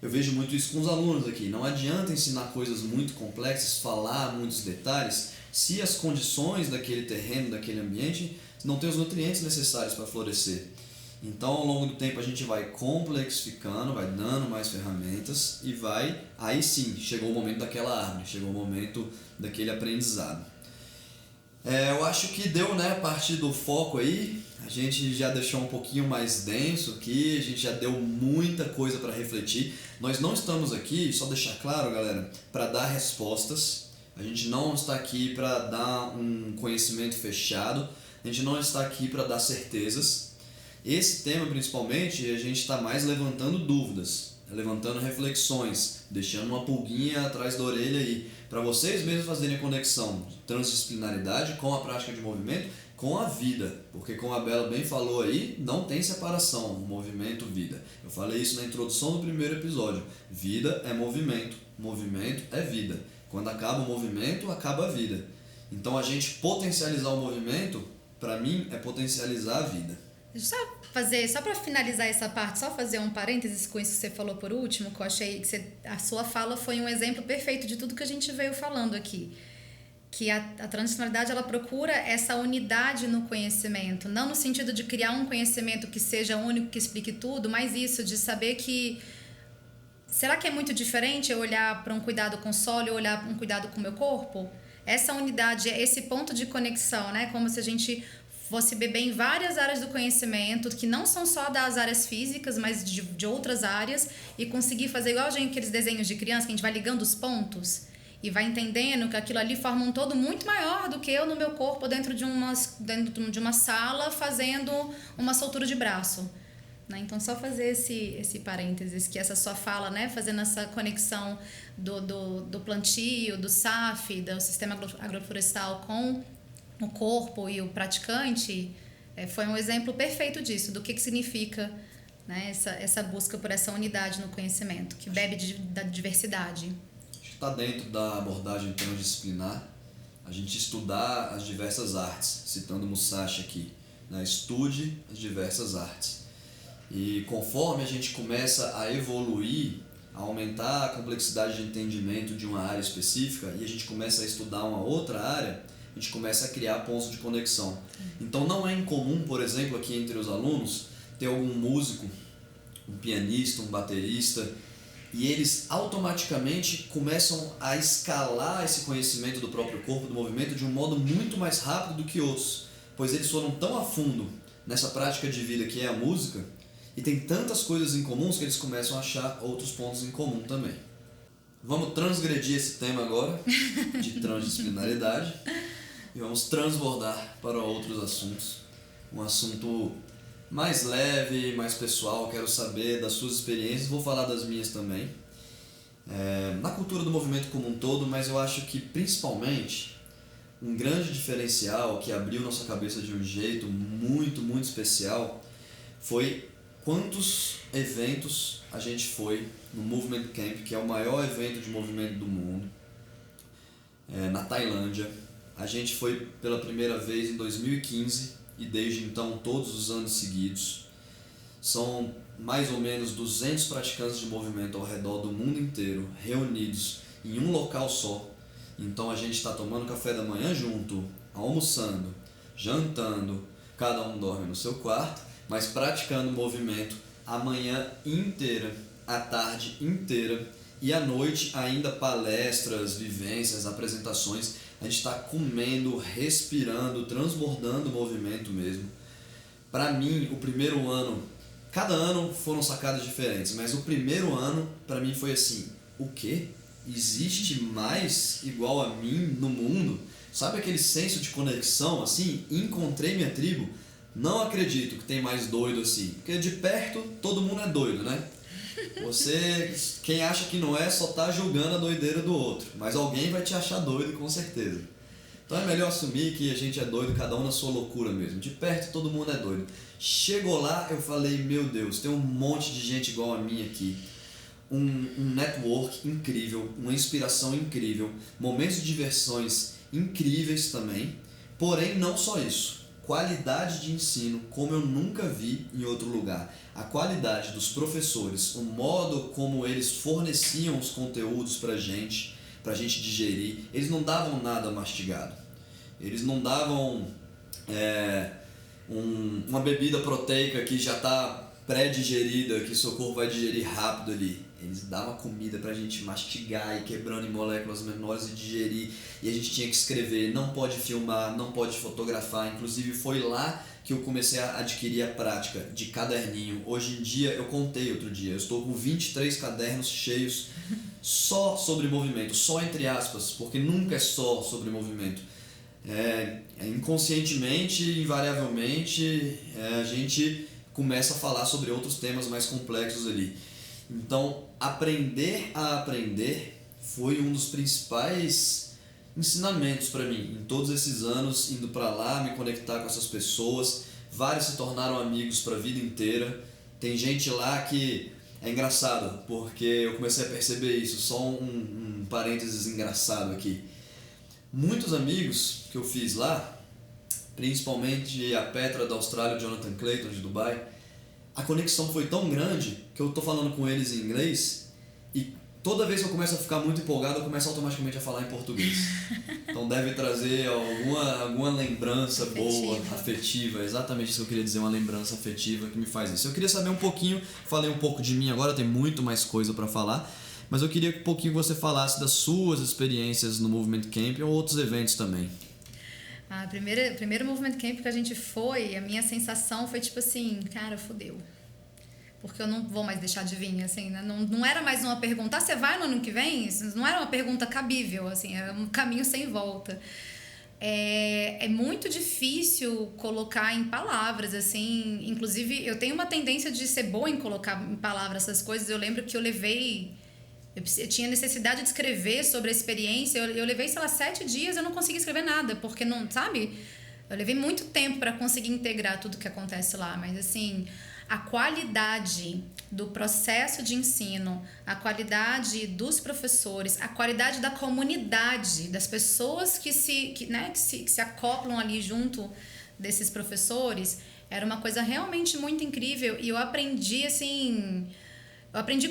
Eu vejo muito isso com os alunos aqui. Não adianta ensinar coisas muito complexas, falar muitos detalhes, se as condições daquele terreno, daquele ambiente, não tem os nutrientes necessários para florescer. Então, ao longo do tempo, a gente vai complexificando, vai dando mais ferramentas e aí sim, chegou o momento daquela árvore, chegou o momento daquele aprendizado. Eu acho que deu, né, parte do foco aí. A gente já deixou um pouquinho mais denso aqui, a gente já deu muita coisa para refletir. Nós não estamos aqui, só deixar claro, galera, para dar respostas. A gente não está aqui para dar um conhecimento fechado, a gente não está aqui para dar certezas. Esse tema, principalmente, a gente está mais levantando dúvidas, levantando reflexões, deixando uma pulguinha atrás da orelha aí, para vocês mesmos fazerem a conexão de transdisciplinaridade com a prática de movimento, com a vida, porque como a Bela bem falou aí, não tem separação, movimento-vida. Eu falei isso na introdução do primeiro episódio. Vida é movimento, movimento é vida. Quando acaba o movimento, acaba a vida. Então a gente potencializar o movimento, para mim, é potencializar a vida. Deixa eu só para finalizar essa parte, só fazer um parênteses com isso que você falou por último, que eu achei que a sua fala foi um exemplo perfeito de tudo que a gente veio falando aqui. Que a transdisciplinaridade, ela procura essa unidade no conhecimento, não no sentido de criar um conhecimento que seja único, que explique tudo, mas isso, de saber que será que é muito diferente eu olhar para um cuidado com o solo e olhar para um cuidado com o meu corpo? Essa unidade, esse ponto de conexão, né? Como se a gente fosse beber em várias áreas do conhecimento, que não são só das áreas físicas, mas de outras áreas, e conseguir fazer igual aqueles desenhos de criança, que a gente vai ligando os pontos e vai entendendo que aquilo ali forma um todo muito maior do que eu no meu corpo dentro de uma sala fazendo uma soltura de braço. Né? Então, só fazer esse parênteses, que essa sua fala, né, fazendo essa conexão do plantio, do SAF, do sistema agroflorestal com o corpo e o praticante, foi um exemplo perfeito disso, do que significa, né, essa busca por essa unidade no conhecimento, que bebe da diversidade. Acho que está dentro da abordagem transdisciplinar a gente estudar as diversas artes, citando Musashi aqui, né, estude as diversas artes. E conforme a gente começa a evoluir, a aumentar a complexidade de entendimento de uma área específica e a gente começa a estudar uma outra área, a gente começa a criar pontos de conexão. Então não é incomum, por exemplo, aqui entre os alunos, ter algum músico, um pianista, um baterista, e eles automaticamente começam a escalar esse conhecimento do próprio corpo, do movimento, de um modo muito mais rápido do que outros, pois eles foram tão a fundo nessa prática de vida que é a música, e tem tantas coisas em comuns que eles começam a achar outros pontos em comum também. Vamos transgredir esse tema agora, de transdisciplinaridade, e vamos transbordar para outros assuntos. Um assunto mais leve, mais pessoal, quero saber das suas experiências, vou falar das minhas também. Na cultura do movimento como um todo, mas eu acho que principalmente um grande diferencial que abriu nossa cabeça de um jeito muito, muito especial foi quantos eventos a gente foi no Movement Camp, que é o maior evento de movimento do mundo, na Tailândia. A gente foi pela primeira vez em 2015 e desde então todos os anos seguidos. São mais ou menos 200 praticantes de movimento ao redor do mundo inteiro, reunidos em um local só. Então a gente está tomando café da manhã junto, almoçando, jantando, cada um dorme no seu quarto, mas praticando movimento a manhã inteira, a tarde inteira e à noite ainda palestras, vivências, apresentações. A gente está comendo, respirando, transbordando o movimento mesmo. Para mim, o primeiro ano, cada ano foram sacadas diferentes, mas o primeiro ano para mim foi assim: o quê? Existe mais igual a mim no mundo? Sabe aquele senso de conexão assim? Encontrei minha tribo. Não acredito que tem mais doido assim, porque de perto todo mundo é doido, né? Quem acha que não é, só tá julgando a doideira do outro, mas alguém vai te achar doido com certeza. Então é melhor assumir que a gente é doido, cada um na sua loucura mesmo. De perto todo mundo é doido. Chegou lá, eu falei, meu Deus, tem um monte de gente igual a mim aqui. Um network incrível, uma inspiração incrível, momentos de diversões incríveis também. Porém, não só isso. Qualidade de ensino como eu nunca vi em outro lugar. A qualidade dos professores, o modo como eles forneciam os conteúdos pra gente digerir. Eles não davam nada mastigado. Eles não davam uma bebida proteica que já está pré-digerida, que seu corpo vai digerir rápido ali. Eles davam comida pra gente mastigar e quebrando em moléculas menores e digerir. E a gente tinha que escrever, não pode filmar, não pode fotografar. Inclusive foi lá que eu comecei a adquirir a prática de caderninho. Hoje em dia, eu contei outro dia, eu estou com 23 cadernos cheios só sobre movimento, só entre aspas, porque nunca é só sobre movimento. Inconscientemente, invariavelmente, a gente começa a falar sobre outros temas mais complexos ali. Então, aprender a aprender foi um dos principais ensinamentos para mim em todos esses anos, indo para lá, me conectar com essas pessoas. Vários se tornaram amigos para a vida inteira. Tem gente lá que é engraçado, porque eu comecei a perceber isso. Só um parênteses engraçado aqui. Muitos amigos que eu fiz lá, principalmente a Petra da Austrália, o Jonathan Clayton de Dubai, a conexão foi tão grande que eu tô falando com eles em inglês e toda vez que eu começo a ficar muito empolgado, eu começo automaticamente a falar em português. Então deve trazer alguma lembrança boa, afetiva. Exatamente isso que eu queria dizer, uma lembrança afetiva que me faz isso. Eu queria saber um pouquinho, falei um pouco de mim agora, tem muito mais coisa para falar, mas eu queria que um pouquinho você falasse das suas experiências no Movement Camp ou outros eventos também. Primeiro Movement Camp que a gente foi, a minha sensação foi tipo assim, cara, fodeu. Porque eu não vou mais deixar de vir, assim, né? Não era mais uma pergunta, você vai no ano que vem? Não era uma pergunta cabível, assim, era um caminho sem volta. É muito difícil colocar em palavras, assim, inclusive eu tenho uma tendência de ser boa em colocar em palavras essas coisas. Eu lembro que eu tinha necessidade de escrever sobre a experiência. Eu levei, 7 dias, eu não consegui escrever nada, porque não, sabe? Eu levei muito tempo para conseguir integrar tudo que acontece lá, mas assim, a qualidade do processo de ensino, a qualidade dos professores, a qualidade da comunidade, das pessoas que se acoplam ali junto desses professores, era uma coisa realmente muito incrível. E eu aprendi, assim,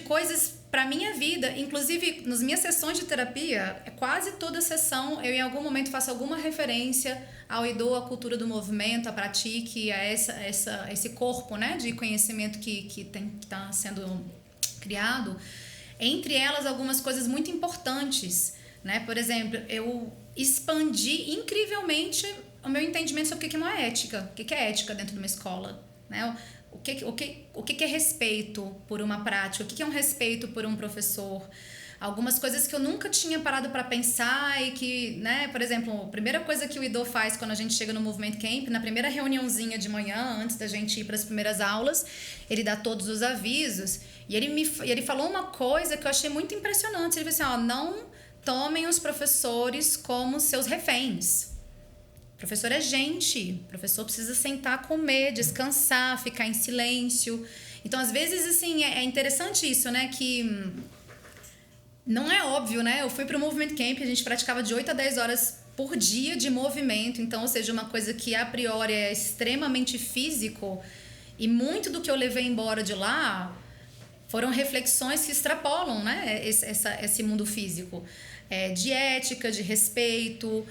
coisas para minha vida, inclusive nas minhas sessões de terapia, quase toda sessão eu em algum momento faço alguma referência ao IDO, à cultura do movimento, a pratique, a esse corpo, né, de conhecimento que está sendo criado. Entre elas, algumas coisas muito importantes, né? Por exemplo, eu expandi incrivelmente o meu entendimento sobre o que é uma ética, o que é ética dentro de uma escola, né? O que é respeito por uma prática? O que é um respeito por um professor? Algumas coisas que eu nunca tinha parado para pensar e que, né, por exemplo, a primeira coisa que o IDO faz quando a gente chega no Movement Camp, na primeira reuniãozinha de manhã, antes da gente ir para as primeiras aulas, ele dá todos os avisos e ele falou uma coisa que eu achei muito impressionante. Ele disse assim, não tomem os professores como seus reféns. Professor é gente, professor precisa sentar, comer, descansar, ficar em silêncio. Então, às vezes, assim, é interessante isso, né? Que não é óbvio, né? Eu fui para o Movement Camp, a gente praticava de 8 a 10 horas por dia de movimento. Então, ou seja, uma coisa que a priori é extremamente físico. E muito do que eu levei embora de lá foram reflexões que extrapolam, né? Esse mundo físico. De ética, de respeito.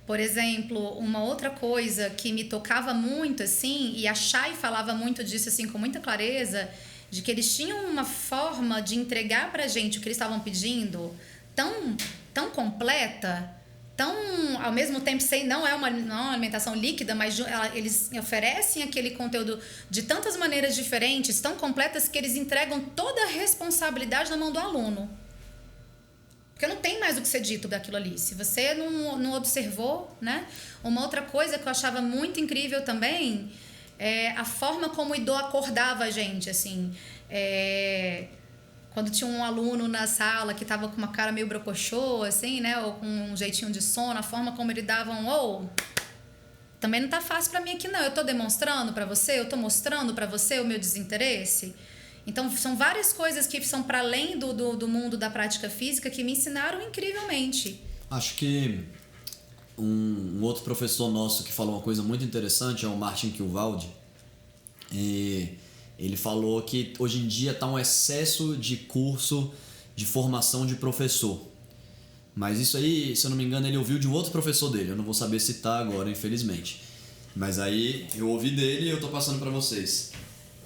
Por exemplo, uma outra coisa que me tocava muito, assim, e a Chay falava muito disso, assim, com muita clareza, de que eles tinham uma forma de entregar pra gente o que eles estavam pedindo tão completa, tão, ao mesmo tempo, não é uma alimentação líquida, mas eles oferecem aquele conteúdo de tantas maneiras diferentes, tão completas, que eles entregam toda a responsabilidade na mão do aluno. Porque não tem mais o que ser dito daquilo ali. Se você não observou, né? Uma outra coisa que eu achava muito incrível também é a forma como o Ido acordava a gente, assim. Quando tinha um aluno na sala que estava com uma cara meio brocochô, assim, né? Ou com um jeitinho de sono, a forma como ele dava também não tá fácil para mim aqui, não. Eu tô demonstrando para você, eu tô mostrando para você o meu desinteresse. Então, são várias coisas que são para além do mundo da prática física que me ensinaram incrivelmente. Acho que um outro professor nosso que falou uma coisa muito interessante é o Martin Kilwald. E ele falou que hoje em dia está um excesso de curso de formação de professor. Mas isso aí, se eu não me engano, ele ouviu de um outro professor dele. Eu não vou saber citar agora, infelizmente. Mas aí eu ouvi dele e eu tô passando para vocês.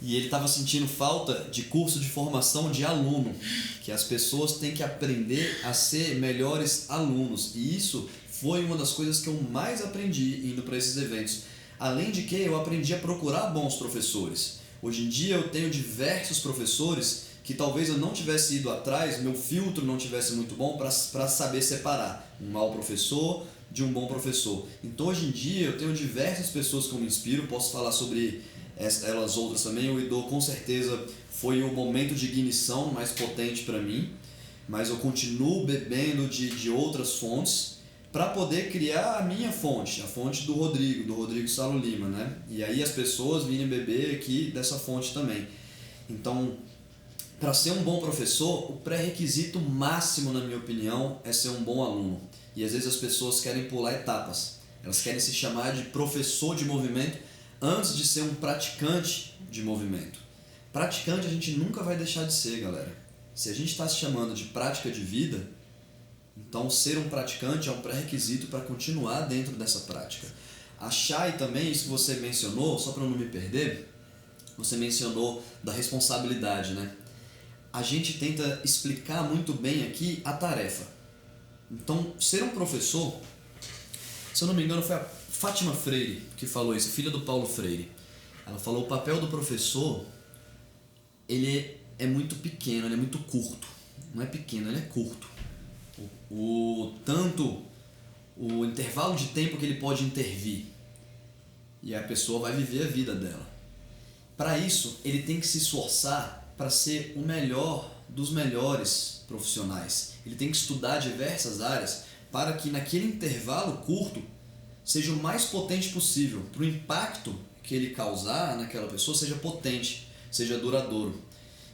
E ele estava sentindo falta de curso de formação de aluno, que as pessoas têm que aprender a ser melhores alunos. E isso foi uma das coisas que eu mais aprendi indo para esses eventos. Além de que eu aprendi a procurar bons professores. Hoje em dia eu tenho diversos professores que talvez eu não tivesse ido atrás, meu filtro não tivesse muito bom para saber separar um mau professor de um bom professor. Então hoje em dia eu tenho diversas pessoas que eu me inspiro, posso falar sobre elas outras também. O Ido com certeza foi o momento de ignição mais potente para mim, mas eu continuo bebendo de outras fontes para poder criar a minha fonte, a fonte do Rodrigo Salo Lima, né? E aí as pessoas virem beber aqui dessa fonte também. Então, para ser um bom professor, o pré-requisito máximo, na minha opinião, é ser um bom aluno. E às vezes as pessoas querem pular etapas, elas querem se chamar de professor de movimento antes de ser um praticante de movimento. Praticante a gente nunca vai deixar de ser, galera. Se a gente está se chamando de prática de vida, então ser um praticante é um pré-requisito para continuar dentro dessa prática. A Chay também, isso que você mencionou, só para eu não me perder, você mencionou da responsabilidade, né? A gente tenta explicar muito bem aqui a tarefa. Então, ser um professor, se eu não me engano, foi a Fátima Freire que falou isso, filha do Paulo Freire. Ela falou: o papel do professor, ele é muito pequeno, ele é muito curto. Não é pequeno, ele é curto. Tanto o intervalo de tempo que ele pode intervir, e a pessoa vai viver a vida dela. Para isso, ele tem que se esforçar para ser o melhor dos melhores profissionais. Ele tem que estudar diversas áreas para que naquele intervalo curto seja o mais potente possível, para o impacto que ele causar naquela pessoa seja potente, seja duradouro.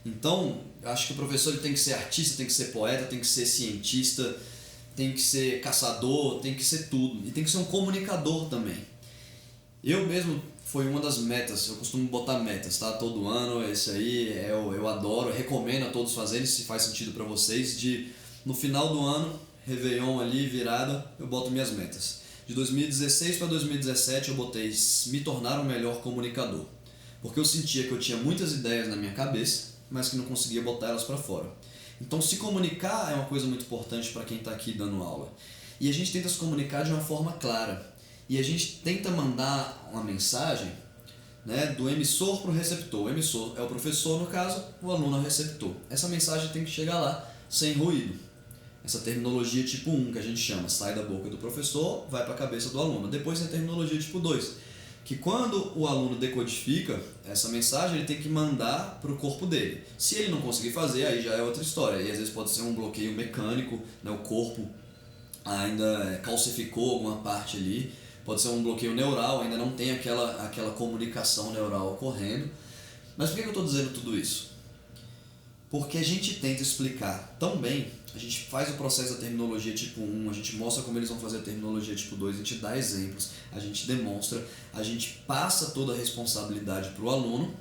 Então, acho que o professor ele tem que ser artista, tem que ser poeta, tem que ser cientista, tem que ser caçador, tem que ser tudo. E tem que ser um comunicador também. Eu mesmo, foi uma das metas, eu costumo botar metas, tá? Todo ano, esse aí eu adoro, eu recomendo a todos fazerem, se faz sentido para vocês, no final do ano, Réveillon ali, virada, eu boto minhas metas. De 2016 para 2017 eu botei me tornar um melhor comunicador. Porque eu sentia que eu tinha muitas ideias na minha cabeça, mas que não conseguia botar elas para fora. Então se comunicar é uma coisa muito importante para quem está aqui dando aula. E a gente tenta se comunicar de uma forma clara. E a gente tenta mandar uma mensagem, né, do emissor para o receptor. O emissor é o professor, no caso, o aluno é o receptor. Essa mensagem tem que chegar lá sem ruído. Essa terminologia tipo 1 que a gente chama, sai da boca do professor, vai para a cabeça do aluno. Depois tem a terminologia tipo 2, que quando o aluno decodifica essa mensagem, ele tem que mandar para o corpo dele. Se ele não conseguir fazer, aí já é outra história. E às vezes pode ser um bloqueio mecânico, né? O corpo ainda calcificou alguma parte ali, pode ser um bloqueio neural, ainda não tem aquela comunicação neural ocorrendo. Mas por que eu estou dizendo tudo isso? Porque a gente tenta explicar tão bem, a gente faz o processo da terminologia tipo 1, a gente mostra como eles vão fazer a terminologia tipo 2, a gente dá exemplos, a gente demonstra, a gente passa toda a responsabilidade para o aluno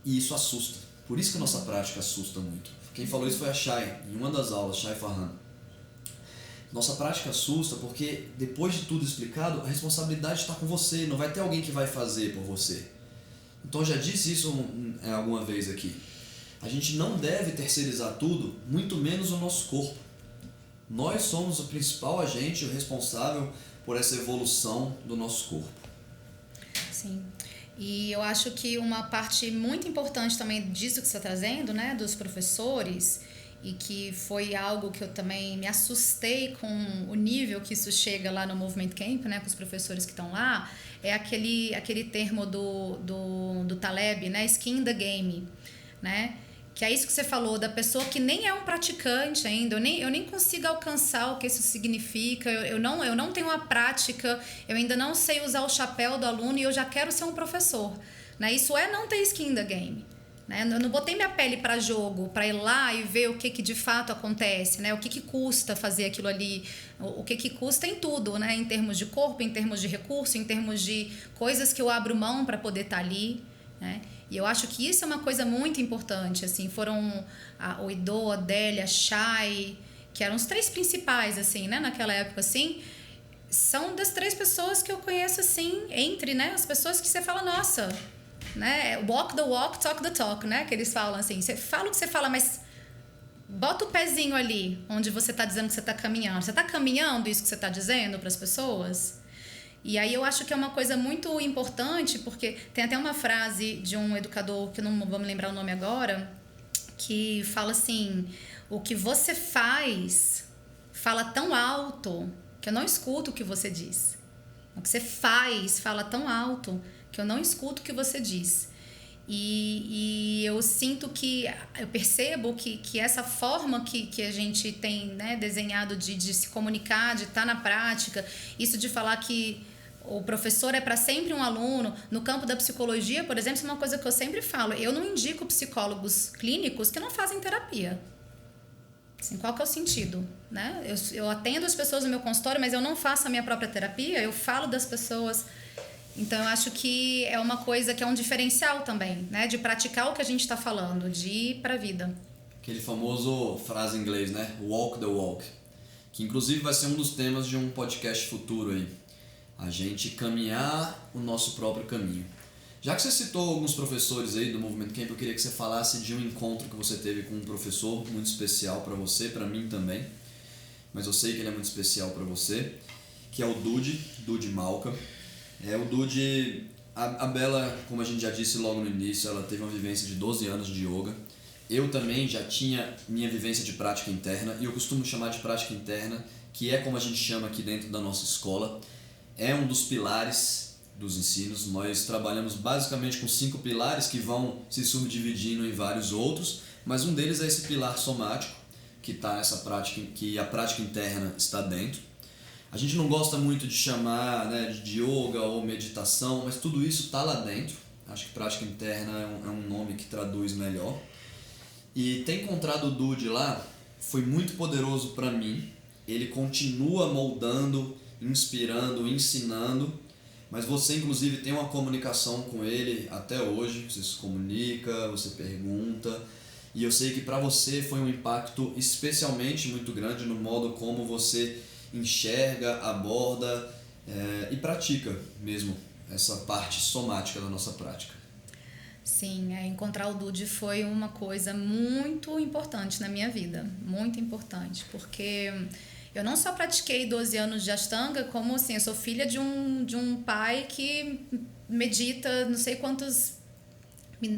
e isso assusta. Por isso que a nossa prática assusta muito. Quem falou isso foi a Shai, em uma das aulas, Shai Farhan. Nossa prática assusta porque depois de tudo explicado, a responsabilidade está com você, não vai ter alguém que vai fazer por você. Então eu já disse isso alguma vez aqui. A gente não deve terceirizar tudo, muito menos o nosso corpo. Nós somos o principal agente, o responsável por essa evolução do nosso corpo. Sim. E eu acho que uma parte muito importante também disso que você está trazendo, né, dos professores, e que foi algo que eu também me assustei com o nível que isso chega lá no Movement Camp, né, com os professores que estão lá, é aquele termo do Taleb, né, skin in the game, né? Que é isso que você falou, da pessoa que nem é um praticante ainda, eu nem consigo alcançar o que isso significa, eu não tenho uma prática, eu ainda não sei usar o chapéu do aluno e eu já quero ser um professor. Né? Isso é não ter skin in the game. Né? Eu não botei minha pele para jogo, para ir lá e ver o que de fato acontece, né? O que custa fazer aquilo ali, o que custa em tudo, né? Em termos de corpo, em termos de recurso, em termos de coisas que eu abro mão para poder estar ali, né? E eu acho que isso é uma coisa muito importante, assim, foram o Ido, a Adélia, a Shai, que eram os 3 principais, assim, né, naquela época, assim, são das 3 pessoas que eu conheço, assim, entre, né, as pessoas que você fala, nossa, né, walk the walk, talk the talk, né, que eles falam, assim, você fala o que você fala, mas bota o pezinho ali, onde você tá dizendo que você tá caminhando isso que você tá dizendo para as pessoas? E aí eu acho que é uma coisa muito importante, porque tem até uma frase de um educador, que eu não vou me lembrar o nome agora, que fala assim, o que você fala tão alto que eu não escuto o que você diz. O que você fala tão alto que eu não escuto o que você diz. E eu sinto eu percebo que essa forma que a gente tem, né, desenhado de se comunicar, de estar na prática, isso de falar que o professor é para sempre um aluno. No campo da psicologia, por exemplo, isso é uma coisa que eu sempre falo. Eu não indico psicólogos clínicos que não fazem terapia. Assim, qual que é o sentido? Né? Eu atendo as pessoas no meu consultório, mas eu não faço a minha própria terapia, eu falo das pessoas. Então, eu acho que é uma coisa que é um diferencial também, né? De praticar o que a gente está falando, de ir para a vida. Aquele famoso frase em inglês, né? Walk the walk. Que inclusive vai ser um dos temas de um podcast futuro aí. A gente caminhar o nosso próprio caminho. Já que você citou alguns professores aí do Movement Camp, eu queria que você falasse de um encontro que você teve com um professor muito especial para você, para mim também, mas eu sei que ele é muito especial para você, que é o Dude Malka. O Dude, a Bela, como a gente já disse logo no início, ela teve uma vivência de 12 anos de yoga. Eu também já tinha minha vivência de prática interna, e eu costumo chamar de prática interna, que é como a gente chama aqui dentro da nossa escola. É um dos pilares dos ensinos. Nós trabalhamos basicamente com 5 pilares que vão se subdividindo em vários outros, mas um deles é esse pilar somático, que está nessa prática, que a prática interna está dentro. A gente não gosta muito de chamar, né, de yoga ou meditação, mas tudo isso está lá dentro. Acho que prática interna é um nome que traduz melhor. E ter encontrado o Dude lá foi muito poderoso para mim. Ele continua moldando, inspirando, ensinando, mas você inclusive tem uma comunicação com ele até hoje, você se comunica, você pergunta, e eu sei que para você foi um impacto especialmente muito grande no modo como você enxerga, aborda e pratica mesmo essa parte somática da nossa prática. Sim, encontrar o Dude foi uma coisa muito importante na minha vida, muito importante, porque eu não só pratiquei 12 anos de Ashtanga, como assim, eu sou filha de um pai que medita não sei quantas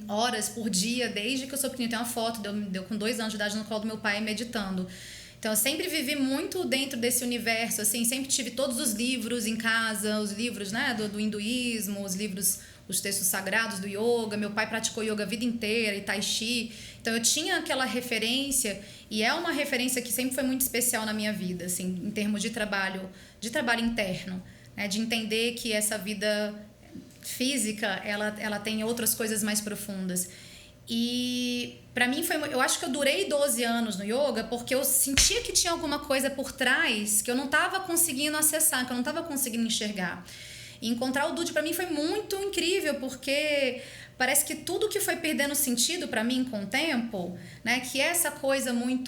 horas por dia, desde que eu sou pequena. Tem uma foto, deu com 2 anos de idade no colo do meu pai meditando. Então eu sempre vivi muito dentro desse universo, assim, sempre tive todos os livros em casa, os livros, né, do hinduísmo, os textos sagrados do yoga. Meu pai praticou yoga a vida inteira e tai chi. Então eu tinha aquela referência, e é uma referência que sempre foi muito especial na minha vida, assim, em termos de trabalho interno, né? De entender que essa vida física, ela tem outras coisas mais profundas. E pra mim eu acho que eu durei 12 anos no yoga porque eu sentia que tinha alguma coisa por trás que eu não estava conseguindo acessar, que eu não estava conseguindo enxergar. E encontrar o Dude pra mim foi muito incrível, porque parece que tudo que foi perdendo sentido pra mim com o tempo, né, que é essa coisa muito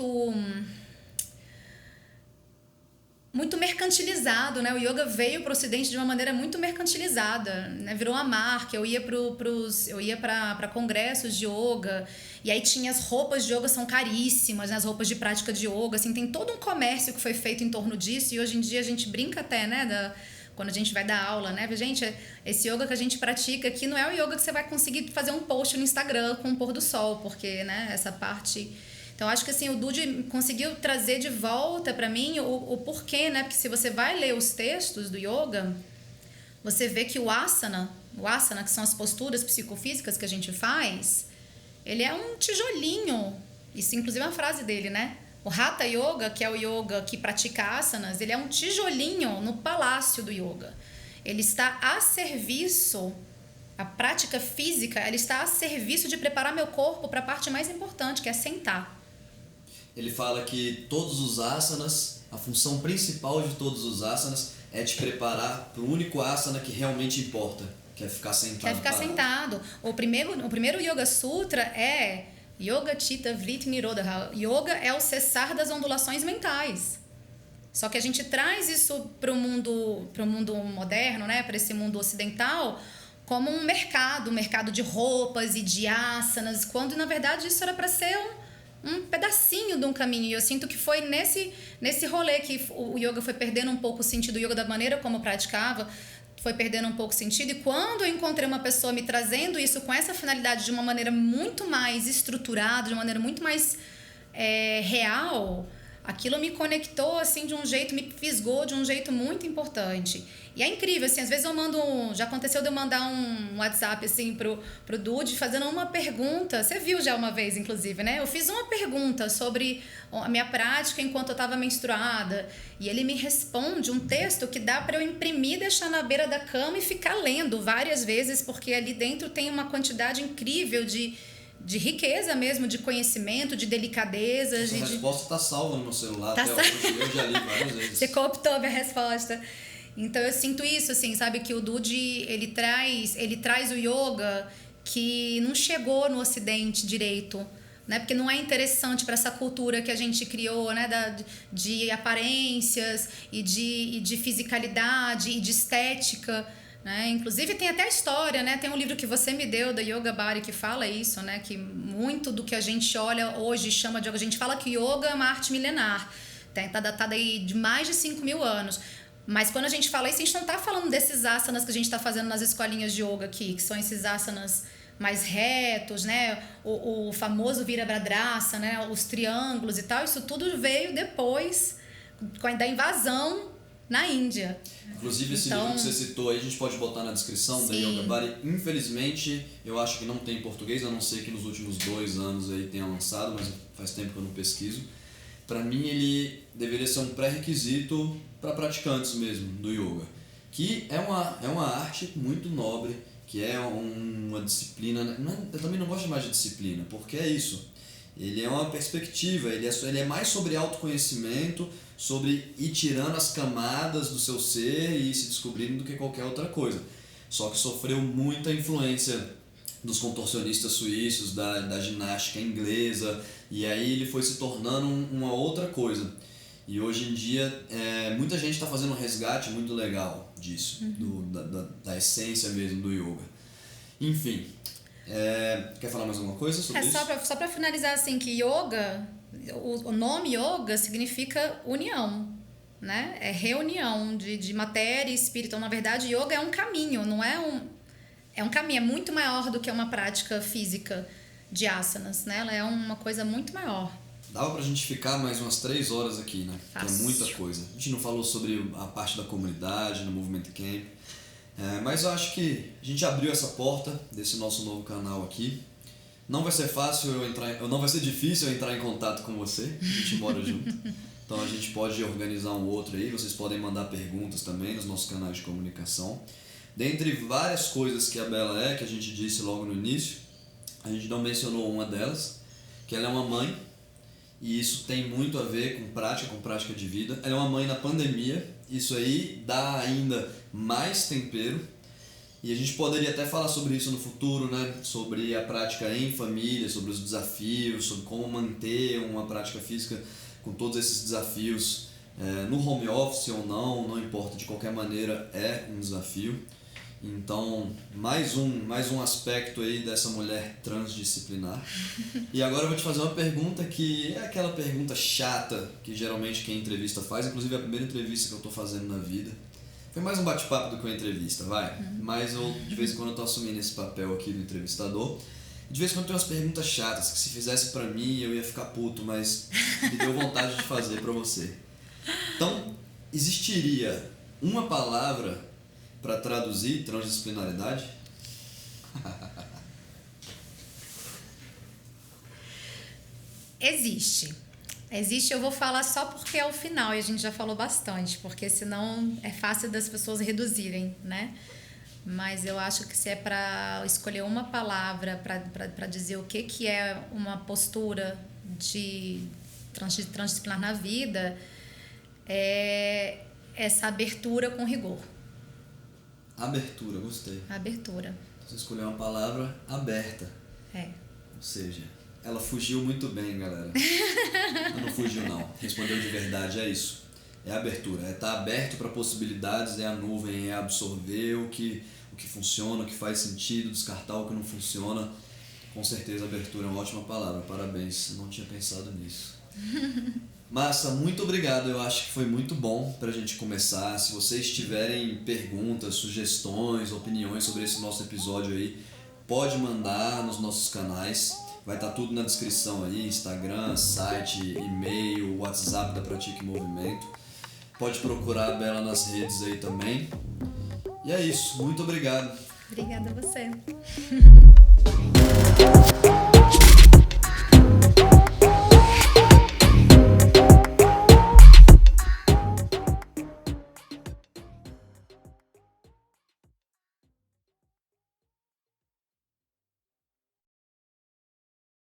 mercantilizado, né? O yoga veio para o Ocidente de uma maneira muito mercantilizada, né? Virou uma marca. Eu ia para congressos de yoga e aí tinha as roupas de yoga são caríssimas, né? As roupas de prática de yoga, assim, tem todo um comércio que foi feito em torno disso e hoje em dia a gente brinca até, né? Quando a gente vai dar aula, né? Gente, esse yoga que a gente pratica aqui não é o yoga que você vai conseguir fazer um post no Instagram com o pôr do sol, porque, né? Essa parte... Então, acho que assim, o Dude conseguiu trazer de volta para mim o porquê, né? Porque se você vai ler os textos do yoga, você vê que o asana, que são as posturas psicofísicas que a gente faz, ele é um tijolinho. Isso, inclusive, é uma frase dele, né? O Hatha Yoga, que é o yoga que pratica asanas, ele é um tijolinho no palácio do yoga. Ele está a serviço... A prática física, ela está a serviço de preparar meu corpo para a parte mais importante, que é sentar. Ele fala que todos os asanas, a função principal de todos os asanas é te preparar para o único asana que realmente importa, que é ficar sentado. O primeiro Yoga Sutra é Yoga Chitta Vritti Nirodha. Yoga é o cessar das ondulações mentais. Só que a gente traz isso para o mundo moderno, né? Para esse mundo ocidental, como um mercado de roupas e de asanas, quando na verdade isso era para ser um pedacinho de um caminho. E eu sinto que foi nesse rolê que o yoga foi perdendo um pouco o sentido. O yoga, da maneira como eu praticava, foi perdendo um pouco o sentido. E quando eu encontrei uma pessoa me trazendo isso com essa finalidade de uma maneira muito mais estruturada, de uma maneira muito mais real, aquilo me conectou assim de um jeito, me fisgou de um jeito muito importante. E é incrível, assim, às vezes eu mando já aconteceu de eu mandar um WhatsApp assim pro Dude fazendo uma pergunta. Você viu já uma vez, inclusive, né? Eu fiz uma pergunta sobre a minha prática enquanto eu estava menstruada e ele me responde um texto que dá para eu imprimir, deixar na beira da cama e ficar lendo várias vezes, porque ali dentro tem uma quantidade incrível de riqueza mesmo, de conhecimento, de delicadeza. Essa resposta está salva no meu celular, até hoje eu já li várias vezes. Você cooptou a minha resposta. Então eu sinto isso, assim, sabe, que o Dude, ele traz o yoga que não chegou no Ocidente direito, né? Porque não é interessante para essa cultura que a gente criou, né? De aparências e de fisicalidade e de estética, né? Inclusive tem até a história, né? Tem um livro que você me deu, da Yoga Bharat, que fala isso, né? Que muito do que a gente olha hoje chama de yoga. A gente fala que yoga é uma arte milenar, tá datada aí de mais de 5.000 anos. Mas quando a gente fala isso, a gente não tá falando desses asanas que a gente tá fazendo nas escolinhas de yoga aqui, que são esses asanas mais retos, né? O famoso Virabhadrasana, né? Os triângulos e tal. Isso tudo veio depois da invasão na Índia. Inclusive esse livro que você citou aí, a gente pode botar na descrição, da Yoga Bharat. Infelizmente, eu acho que não tem em português, a não ser que nos últimos 2 anos aí tenha lançado, mas faz tempo que eu não pesquiso. Para mim, ele deveria ser um pré-requisito para praticantes mesmo do yoga, que é uma arte muito nobre, que é uma disciplina. Eu também não gosto mais de disciplina, porque é isso. Ele é uma perspectiva, ele é mais sobre autoconhecimento, sobre ir tirando as camadas do seu ser e se descobrindo do que qualquer outra coisa. Só que sofreu muita influência dos contorcionistas suíços, da ginástica inglesa, e aí ele foi se tornando uma outra coisa. E hoje em dia muita gente está fazendo um resgate muito legal disso, da essência mesmo do yoga. Enfim, quer falar mais alguma coisa sobre isso? Só para finalizar, assim, que yoga, o nome yoga significa união, né? É reunião de matéria e espírito. Então, na verdade, yoga é um caminho, não é um caminho, é muito maior do que uma prática física de asanas, né? Ela é uma coisa muito maior. Dava pra gente ficar mais umas 3 horas aqui, né? Fácil. Que é muita coisa. A gente não falou sobre a parte da comunidade, no Movement Camp. Mas eu acho que a gente abriu essa porta desse nosso novo canal aqui. Não vai ser fácil não vai ser difícil eu entrar em contato com você. A gente mora junto. Então a gente pode organizar um outro aí, vocês podem mandar perguntas também nos nossos canais de comunicação. Dentre várias coisas que a Bela que a gente disse logo no início, a gente não mencionou uma delas, que ela é uma mãe, e isso tem muito a ver com prática de vida. Ela é uma mãe na pandemia, isso aí dá ainda mais tempero, e a gente poderia até falar sobre isso no futuro, né? Sobre a prática em família, sobre os desafios, sobre como manter uma prática física com todos esses desafios, no home office ou não importa, de qualquer maneira é um desafio. Então, mais um aspecto aí dessa mulher transdisciplinar. E agora eu vou te fazer uma pergunta que é aquela pergunta chata que geralmente quem entrevista faz, inclusive é a primeira entrevista que eu estou fazendo na vida. Foi mais um bate-papo do que uma entrevista, vai. Mas eu, de vez em quando, eu tô assumindo esse papel aqui do entrevistador. De vez em quando tem umas perguntas chatas que se fizesse pra mim eu ia ficar puto, mas me deu vontade de fazer pra você. Então, existiria uma palavra para traduzir transdisciplinaridade? Existe, eu vou falar só porque é o final e a gente já falou bastante, porque senão é fácil das pessoas reduzirem, né? Mas eu acho que se é para escolher uma palavra para dizer o que é uma postura de transdisciplinar na vida, é essa abertura com rigor. Abertura, gostei. Abertura. Você escolheu uma palavra aberta. Ou seja, ela fugiu muito bem, galera. Ela não fugiu, não. Respondeu de verdade, é isso. É abertura, é estar aberto para possibilidades, é a nuvem, é absorver o que funciona, o que faz sentido, descartar o que não funciona. Com certeza, abertura é uma ótima palavra, parabéns, eu não tinha pensado nisso. Massa, muito obrigado, eu acho que foi muito bom pra gente começar. Se vocês tiverem perguntas, sugestões, opiniões sobre esse nosso episódio aí, pode mandar nos nossos canais. Vai estar tudo na descrição aí, Instagram, site, e-mail, WhatsApp da Pratique Movimento. Pode procurar a Bela nas redes aí também. E é isso, muito obrigado. Obrigada a você.